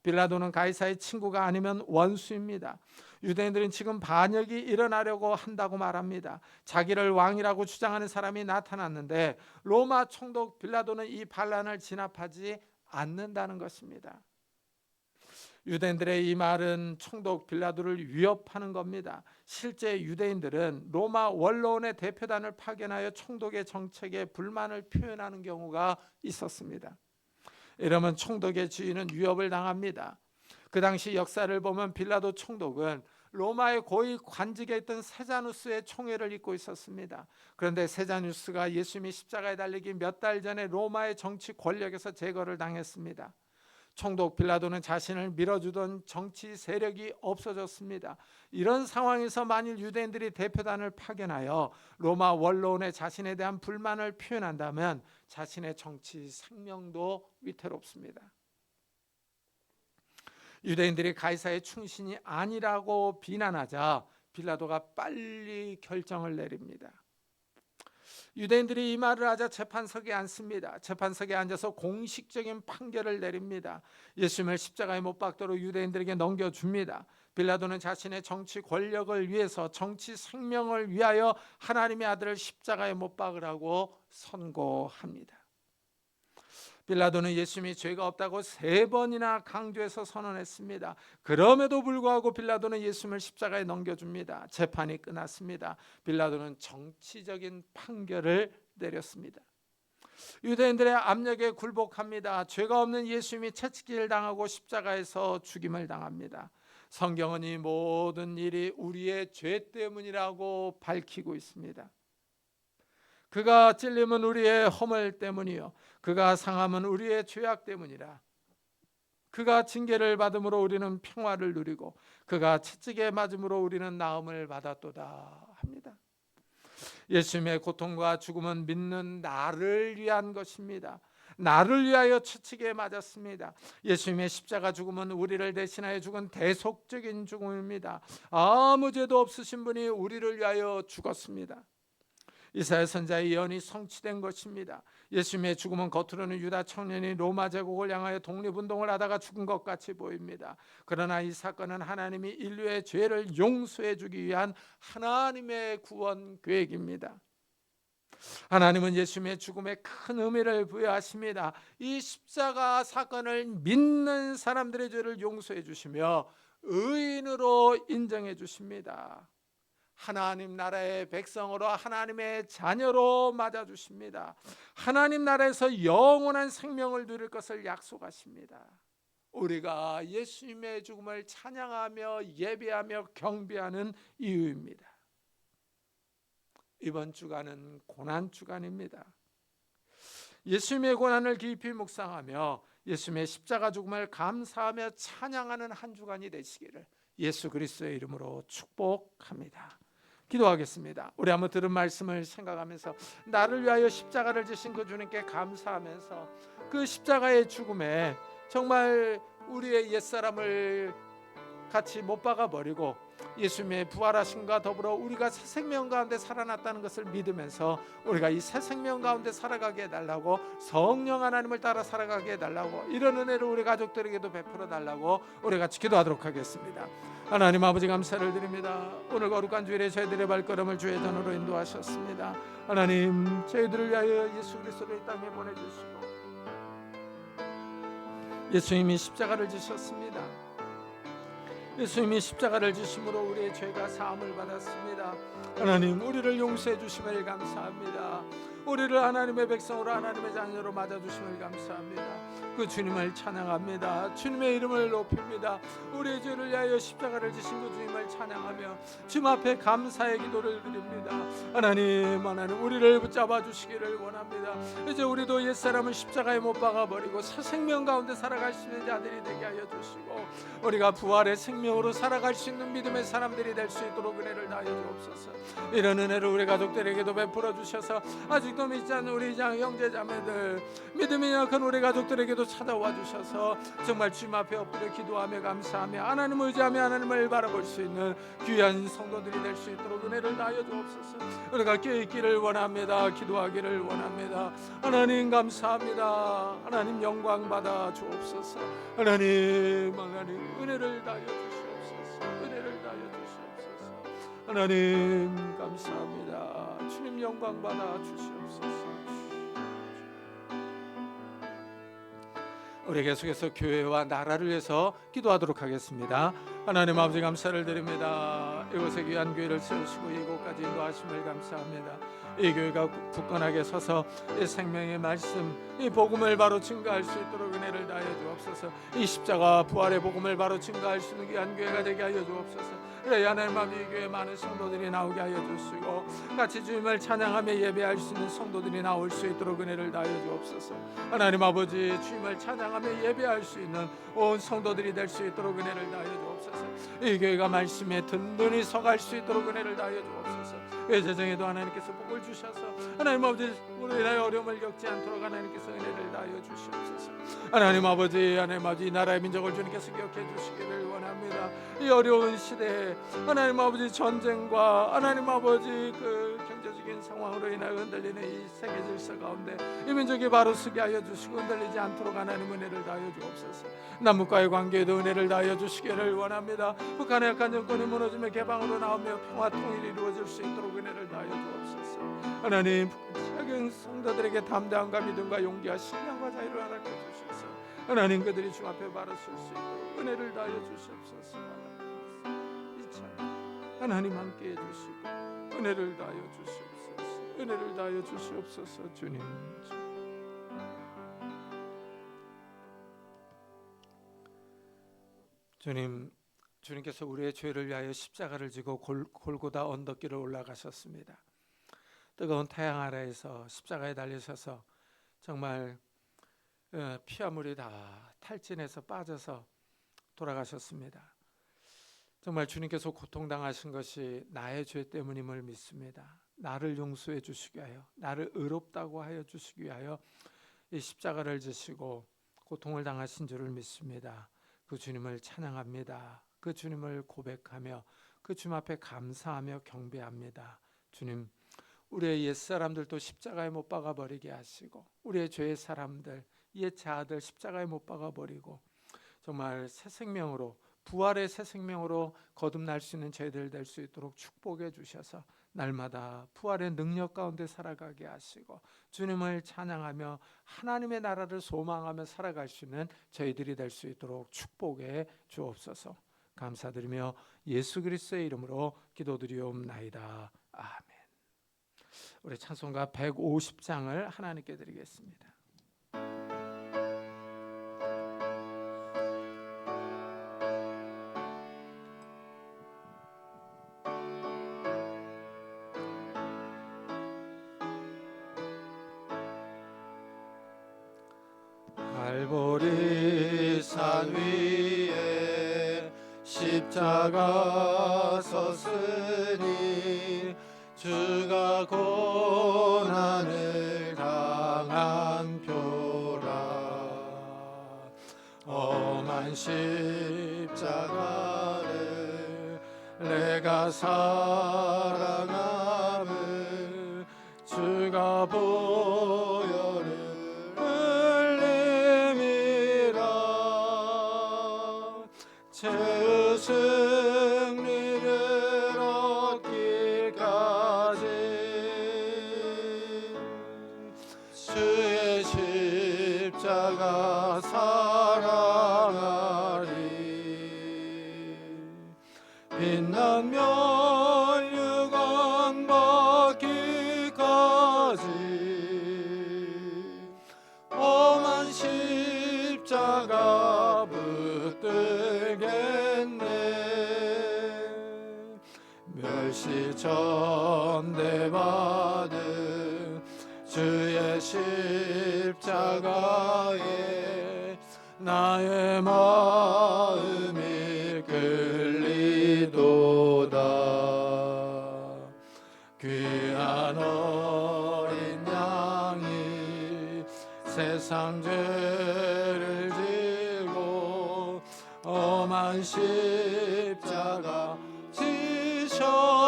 Speaker 1: 빌라도는 가이사의 친구가 아니면 원수입니다. 유대인들은 지금 반역이 일어나려고 한다고 말합니다. 자기를 왕이라고 주장하는 사람이 나타났는데 로마 총독 빌라도는 이 반란을 진압하지 않는다는 것입니다. 유대인들의 이 말은 총독 빌라도를 위협하는 겁니다. 실제 유대인들은 로마 원로원의 대표단을 파견하여 총독의 정책에 불만을 표현하는 경우가 있었습니다. 이러면 총독의 지위는 위협을 당합니다. 그 당시 역사를 보면 빌라도 총독은 로마의 고위 관직에 있던 세자누스의 총애를 입고 있었습니다. 그런데 세자누스가 예수님이 십자가에 달리기 몇 달 전에 로마의 정치 권력에서 제거를 당했습니다. 총독 빌라도는 자신을 밀어주던 정치 세력이 없어졌습니다. 이런 상황에서 만일 유대인들이 대표단을 파견하여 로마 원로원에 자신에 대한 불만을 표현한다면 자신의 정치 생명도 위태롭습니다. 유대인들이 가이사의 충신이 아니라고 비난하자 빌라도가 빨리 결정을 내립니다. 유대인들이 이 말을 하자 재판석에 앉습니다. 재판석에 앉아서 공식적인 판결을 내립니다. 예수님을 십자가에 못 박도록 유대인들에게 넘겨줍니다. 빌라도는 자신의 정치 권력을 위해서, 정치 생명을 위하여 하나님의 아들을 십자가에 못 박으라고 선고합니다. 빌라도는 예수님이 죄가 없다고 3번이나 강조해서 선언했습니다. 그럼에도 불구하고 빌라도는 예수님을 십자가에 넘겨줍니다. 재판이 끝났습니다. 빌라도는 정치적인 판결을 내렸습니다. 유대인들의 압력에 굴복합니다. 죄가 없는 예수님이 채찍질 당하고 십자가에서 죽임을 당합니다. 성경은 이 모든 일이 우리의 죄 때문이라고 밝히고 있습니다. 그가 찔림은 우리의 허물 때문이요 그가 상함은 우리의 죄악 때문이라. 그가 징계를 받음으로 우리는 평화를 누리고 그가 채찍에 맞음으로 우리는 나음을 받았도다 합니다. 예수님의 고통과 죽음은 믿는 나를 위한 것입니다. 나를 위하여 채찍에 맞았습니다. 예수님의 십자가 죽음은 우리를 대신하여 죽은 대속적인 죽음입니다. 아무 죄도 없으신 분이 우리를 위하여 죽었습니다. 이사야 선지자의 예언이 성취된 것입니다. 예수님의 죽음은 겉으로는 유다 청년이 로마 제국을 향하여 독립운동을 하다가 죽은 것 같이 보입니다. 그러나 이 사건은 하나님이 인류의 죄를 용서해 주기 위한 하나님의 구원 계획입니다. 하나님은 예수님의 죽음에 큰 의미를 부여하십니다. 이 십자가 사건을 믿는 사람들의 죄를 용서해 주시며 의인으로 인정해 주십니다. 하나님 나라의 백성으로, 하나님의 자녀로 맞아주십니다. 하나님 나라에서 영원한 생명을 누릴 것을 약속하십니다. 우리가 예수님의 죽음을 찬양하며 예배하며 경배하는 이유입니다. 이번 주간은 고난 주간입니다. 예수님의 고난을 깊이 묵상하며 예수님의 십자가 죽음을 감사하며 찬양하는 한 주간이 되시기를 예수 그리스도의 이름으로 축복합니다. 기도하겠습니다. 우리 한번 들은 말씀을 생각하면서 나를 위하여 십자가를 지신 그 주님께 감사하면서 그 십자가의 죽음에 정말 우리의 옛사람을 같이 못 박아버리고 예수님의 부활하심과 더불어 우리가 새 생명 가운데 살아났다는 것을 믿으면서 우리가 이 새 생명 가운데 살아가게 해달라고, 성령 하나님을 따라 살아가게 해달라고, 이런 은혜를 우리 가족들에게도 베풀어 달라고 우리 같이 기도하도록 하겠습니다. 하나님 아버지 감사를 드립니다. 오늘 거룩한 주일에 저희들의 발걸음을 주의 전으로 인도하셨습니다. 하나님 저희들을 위하여 예수 그리스도를 이 땅에 보내주시고 예수님이 십자가를 지셨습니다. 예수님이 십자가를 지심으로 우리의 죄가 사함을 받았습니다. 하나님 우리를 용서해 주심을 감사합니다. 우리를 하나님의 백성으로, 하나님의 자녀로 맞아주심을 감사합니다. 그 주님을 찬양합니다. 주님의 이름을 높입니다. 우리의 죄를 위하여 십자가를 지신 그 주님을 찬양하며 주님 앞에 감사의 기도를 드립니다. 하나님 우리를 붙잡아 주시기를 원합니다. 이제 우리도 옛사람을 십자가에 못 박아버리고 새 생명 가운데 살아갈 수 있는 자들이 되게 하여 주시고 우리가 부활의 생명으로 살아갈 수 있는 믿음의 사람들이 될 수 있도록 은혜를 다하여 주옵소서. 이런 은혜를 우리 가족들에게도 베풀어 주셔서 아직도 믿지 않는 우리 형제 자매들, 믿음이 약한 우리 가족들에게도 찾아와 주셔서 정말 주님 앞에 엎드려 기도하며 감사하며 하나님을 의지하며 하나님을 바라볼 수 있는 귀한 성도들이 될 수 있도록 은혜를 다하여 주옵소서. 우리가 깨있기를 원합니다. 기도하기를 원합니다. 하나님 감사합니다. 하나님 영광 받아 주옵소서. 하나님 은혜를 다하여 주시옵소서. 은혜를 다하여 주시옵소서. 하나님 감사합니다. 주님 영광 받아 주시옵소서. 우리 계속해서 교회와 나라를 위해서 기도하도록 하겠습니다. 하나님 아버지 감사를 드립니다. 이곳에 귀한 교회를 세우시고 이곳까지 인도하심을 감사합니다. 이 교회가 굳건하게 서서 이 생명의 말씀, 이 복음을 바로 증거할 수 있도록 은혜를 다하여 주옵소서. 이 십자가 부활의 복음을 바로 증거할 수 있는 귀한 교회가 되게 하여 주옵소서. 그래 하나님 아버지 이 교회 많은 성도들이 나오게 하여 주시고 같이 주님을 찬양하며 예배할 수 있는 성도들이 나올 수 있도록 은혜를 다하여 주옵소서. 하나님 아버지 주님을 찬양하며 예배할 수 있는 온 성도들이 될 수 있도록 은혜를 다하여 주옵소서. 이 교회가 말씀에 든든히 서갈 수 있도록 은혜를 다하여 주옵소서. 이 재정에도 하나님께서 복을 주셔서 하나님 아버지 우리나라의 어려움을 겪지 않도록 하나님께서 은혜를 다하여 주시옵소서. 하나님 아버지 이 나라의 민족을 주님께서 기억해 주시기를 원합니다. 이 어려운 시대에 하나님 아버지 전쟁과 하나님 아버지 그 경제적인 상황으로 인하여 흔들리는 이 세계 질서 가운데 이 민족이 바로 서게 하여 주시고 흔들리지 않도록 하나님 은혜를 다하여 주옵소서. 남북과의 관계에도 은혜를 다하여 주시기를 원합니다. 북한의 약한 정권이 무너지며 개방으로 나오며 평화 통일이 이루어질 수 있도록 은혜를 다하여 주옵소서. 하나님 작은 성도들에게 담대함과 믿음과 용기와 신앙과 자유를 허락해 주셔서 하나님 그들이 주 앞에 바로 설 수 있도록 은혜를 다하여 주시옵소서. 이 찬양 하나님 함께해 주시고 은혜를 다하여 주시옵소서. 은혜를 다하여 주시옵소서. 주님 주님께서 우리의 죄를 위하여 십자가를 지고 골고다 언덕길을 올라가셨습니다. 뜨거운 태양 아래에서 십자가에 달리셔서 정말 피와 물이 다 탈진해서 빠져서 돌아가셨습니다. 정말 주님께서 고통당하신 것이 나의 죄 때문임을 믿습니다. 나를 용서해 주시기 위하여, 나를 의롭다고 하여 주시기 위하여 이 십자가를 지시고 고통을 당하신 줄을 믿습니다. 그 주님을 찬양합니다. 그 주님을 고백하며 그 주님 앞에 감사하며 경배합니다. 주님, 우리의 옛사람들도 십자가에 못 박아버리게 하시고 우리의 죄의 사람들, 옛 자아들 십자가에 못 박아버리고 정말 새 생명으로, 부활의 새 생명으로 거듭날 수 있는 저희들 될 수 있도록 축복해 주셔서 날마다 부활의 능력 가운데 살아가게 하시고 주님을 찬양하며 하나님의 나라를 소망하며 살아갈 수 있는 저희들이 될 수 있도록 축복해 주옵소서. 감사드리며 예수 그리스도의 이름으로 기도드리옵나이다. 아멘. 우리 찬송가 150장을 하나님께 드리겠습니다. 갈보리 산 위에 십자가 섰으니 주가 고난을 당한 표라. 험한 십자가를 내가 사랑함을 주가 보혈을 죄의 승리를 얻기까지 주의 십자가 사랑하리. 빛난 면류관 받기까지 험한 십자가 붙들겠네. 멸시 전대받은 주의 십자가에 나의 마음이 끌리도다. 귀한 어린 양이 세상 죄를 지고 험한 십자가 지셨도다.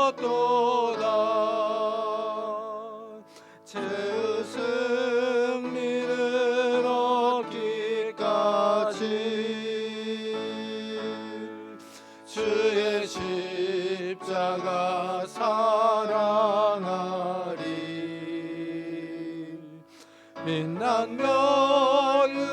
Speaker 1: 죄의 승리를 얻기까지 주의 십자가 사랑하리. 빛난 면류관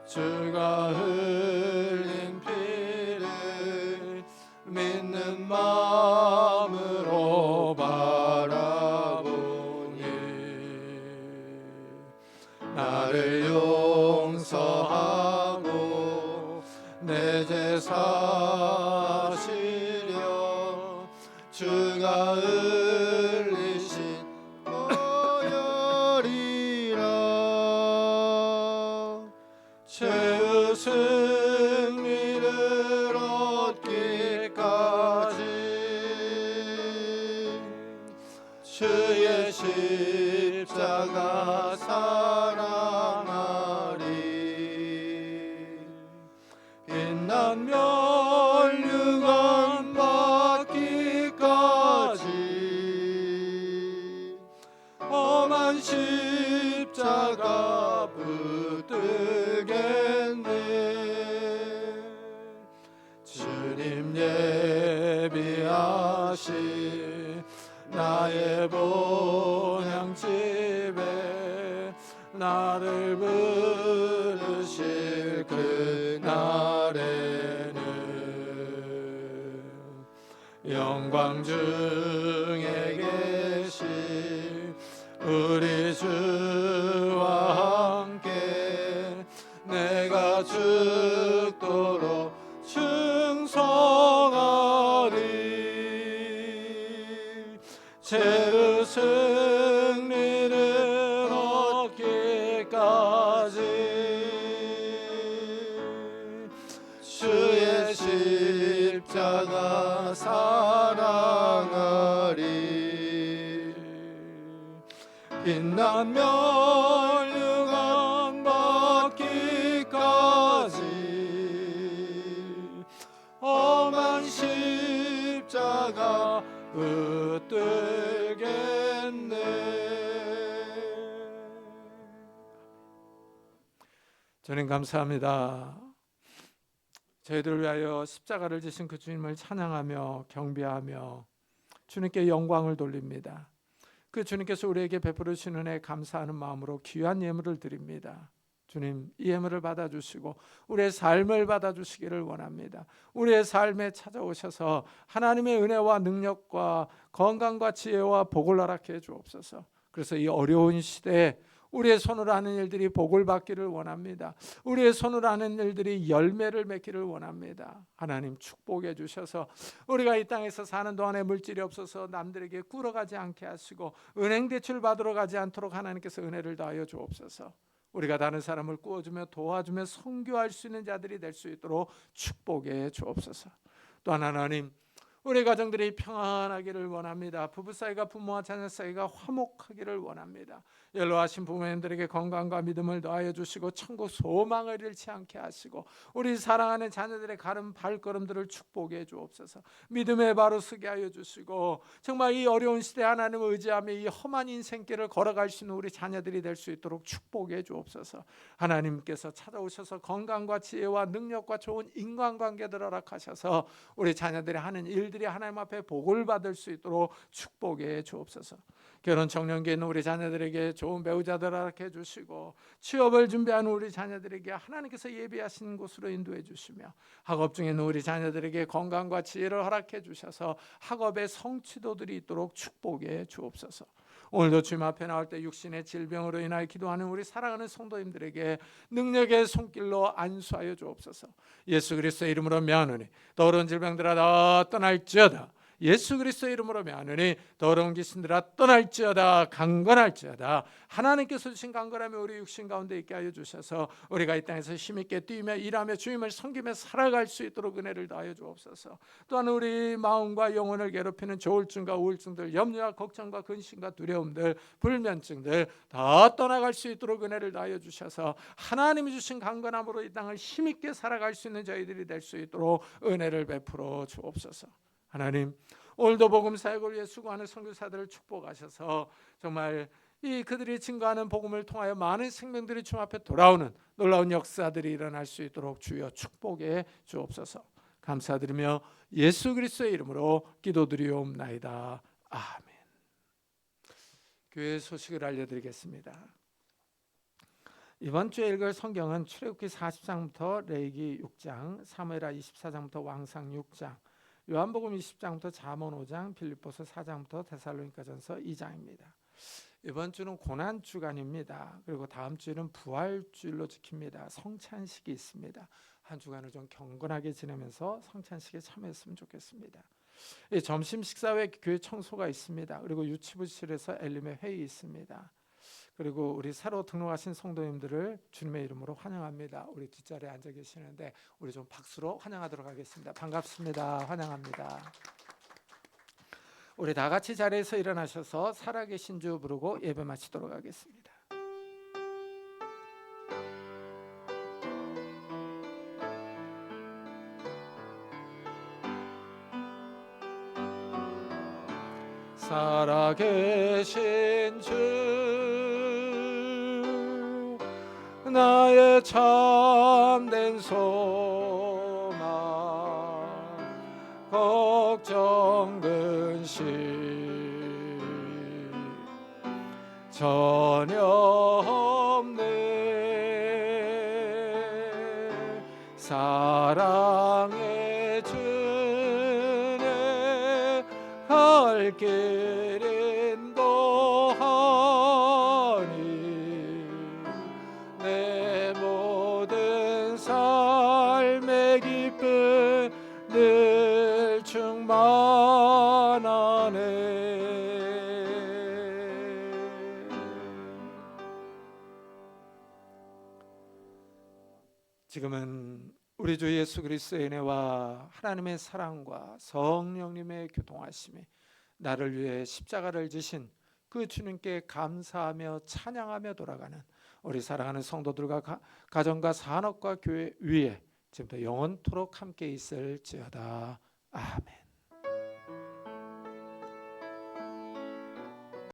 Speaker 1: 주가 흘린 피를 믿는 마음으로 바라보니 나를 용서하고 내 죄 사시려 주가 흘리신 보혈이라 죄의 승리를 얻기까지 주의 십자가 사랑하리 빛난 멸류관 받기까지 험한 십자가 붙들겠네 주님 예비하신 나의 본향집에 나를 부르실 그날에는 영광 중에 계신 우리 주와 함께 내가 죽도록 충성하리 죄의 승리를 얻기까지 주의 십자가 사랑하리 빛난 멸류관 받기까지 험한 십자가 붙들겠네 주님 감사합니다. 저희들을 위하여 십자가를 지신 그 주님을 찬양하며 경배하며 주님께 영광을 돌립니다. 그 주님께서 우리에게 베풀으신 은혜에 감사하는 마음으로 귀한 예물을 드립니다. 주님 이 예물을 받아주시고 우리의 삶을 받아주시기를 원합니다. 우리의 삶에 찾아오셔서 하나님의 은혜와 능력과 건강과 지혜와 복을 허락해 주옵소서. 그래서 이 어려운 시대에 우리의 손으로 하는 일들이 복을 받기를 원합니다. 우리의 손으로 하는 일들이 열매를 맺기를 원합니다. 하나님 축복해 주셔서 우리가 이 땅에서 사는 동안에 물질이 없어서 남들에게 꿇어가지 않게 하시고 은행 대출 받으러 가지 않도록 하나님께서 은혜를 더하여 주옵소서. 우리가 다른 사람을 꾸어주며 도와주며 선교할 수 있는 자들이 될 수 있도록 축복해 주옵소서. 또한 하나님 우리 가정들이 평안하기를 원합니다. 부부 사이가 부모와 자녀 사이가 화목하기를 원합니다. 연로하신 부모님들에게 건강과 믿음을 더하여 주시고 천국 소망을 잃지 않게 하시고 우리 사랑하는 자녀들의 가는 발걸음들을 축복해 주옵소서. 믿음의 바로 서게 하여 주시고 정말 이 어려운 시대 하나님을 의지하며 이 험한 인생길을 걸어갈 수 있는 우리 자녀들이 될 수 있도록 축복해 주옵소서. 하나님께서 찾아오셔서 건강과 지혜와 능력과 좋은 인간관계들을 허락하셔서 우리 자녀들이 하는 일들이 하나님 앞에 복을 받을 수 있도록 축복해 주옵소서. 결혼 청년기에 있는 우리 자녀들에게 좋은 배우자들 허락해 주시고 취업을 준비하는 우리 자녀들에게 하나님께서 예비하신 곳으로 인도해 주시며 학업 중에 있는 우리 자녀들에게 건강과 지혜를 허락해 주셔서 학업의 성취도들이 있도록 축복해 주옵소서. 오늘도 주님 앞에 나올 때 육신의 질병으로 인하여 기도하는 우리 사랑하는 성도님들에게 능력의 손길로 안수하여 주옵소서. 예수 그리스도의 이름으로 명하노니 더러운 질병들아 다 떠날지어다. 예수 그리스도의 이름으로 명하노니 더러운 귀신들아 떠날지어다. 강건할지어다. 하나님께서 주신 강건함이 우리 육신 가운데 있게 하여 주셔서 우리가 이 땅에서 힘있게 뛰며 일하며 주님을 섬기며 살아갈 수 있도록 은혜를 더하여 주옵소서. 또한 우리 마음과 영혼을 괴롭히는 조울증과 우울증들, 염려와 걱정과 근심과 두려움들, 불면증들 다 떠나갈 수 있도록 은혜를 더하여 주셔서 하나님이 주신 강건함으로 이 땅을 힘있게 살아갈 수 있는 저희들이 될 수 있도록 은혜를 베풀어 주옵소서. 하나님 오늘도 복음 사역을 위해 수고하는 선교사들을 축복하셔서 정말 이 그들이 증거하는 복음을 통하여 많은 생명들이 주님 앞에 돌아오는 놀라운 역사들이 일어날 수 있도록 주여 축복해 주옵소서. 감사드리며 예수 그리스도의 이름으로 기도드리옵나이다. 아멘. 교회 소식을 알려드리겠습니다. 이번 주에 읽을 성경은 출애굽기 40장부터 레위기 6장, 사무엘하 24장부터 왕상 6장, 요한복음 20장부터 잠언 5장, 빌립보서 4장부터 데살로니가전서 2장입니다. 이번 주는 고난 주간입니다. 그리고 다음 주는 부활주일로 지킵니다. 성찬식이 있습니다. 한 주간을 좀 경건하게 지내면서 성찬식에 참여했으면 좋겠습니다. 점심 식사 후에 교회 청소가 있습니다. 그리고 유치부실에서 엘림의 회의 있습니다. 그리고 우리 새로 등록하신 성도님들을 주님의 이름으로 환영합니다. 우리 뒷자리에 앉아 계시는데 우리 좀 박수로 환영하도록 하겠습니다. 반갑습니다. 환영합니다. 우리 다 같이 자리에서 일어나셔서 살아계신 주 부르고 예배 마치도록 하겠습니다. 살아계신 주 나의 참된 소망 걱정 근심 전혀 없네 사랑의 주내 갈 길 인도하니 내 모든 삶의 기쁨 늘 충만하네. 지금은 우리 주 예수 그리스도의 은혜와 하나님의 사랑과 성령님의 교통하심이 나를 위해 십자가를 지신 그 주님께 감사하며 찬양하며 돌아가는 우리 사랑하는 성도들과 가정과 산업과 교회 위에 지금부터 영원토록 함께 있을지어다. 아멘.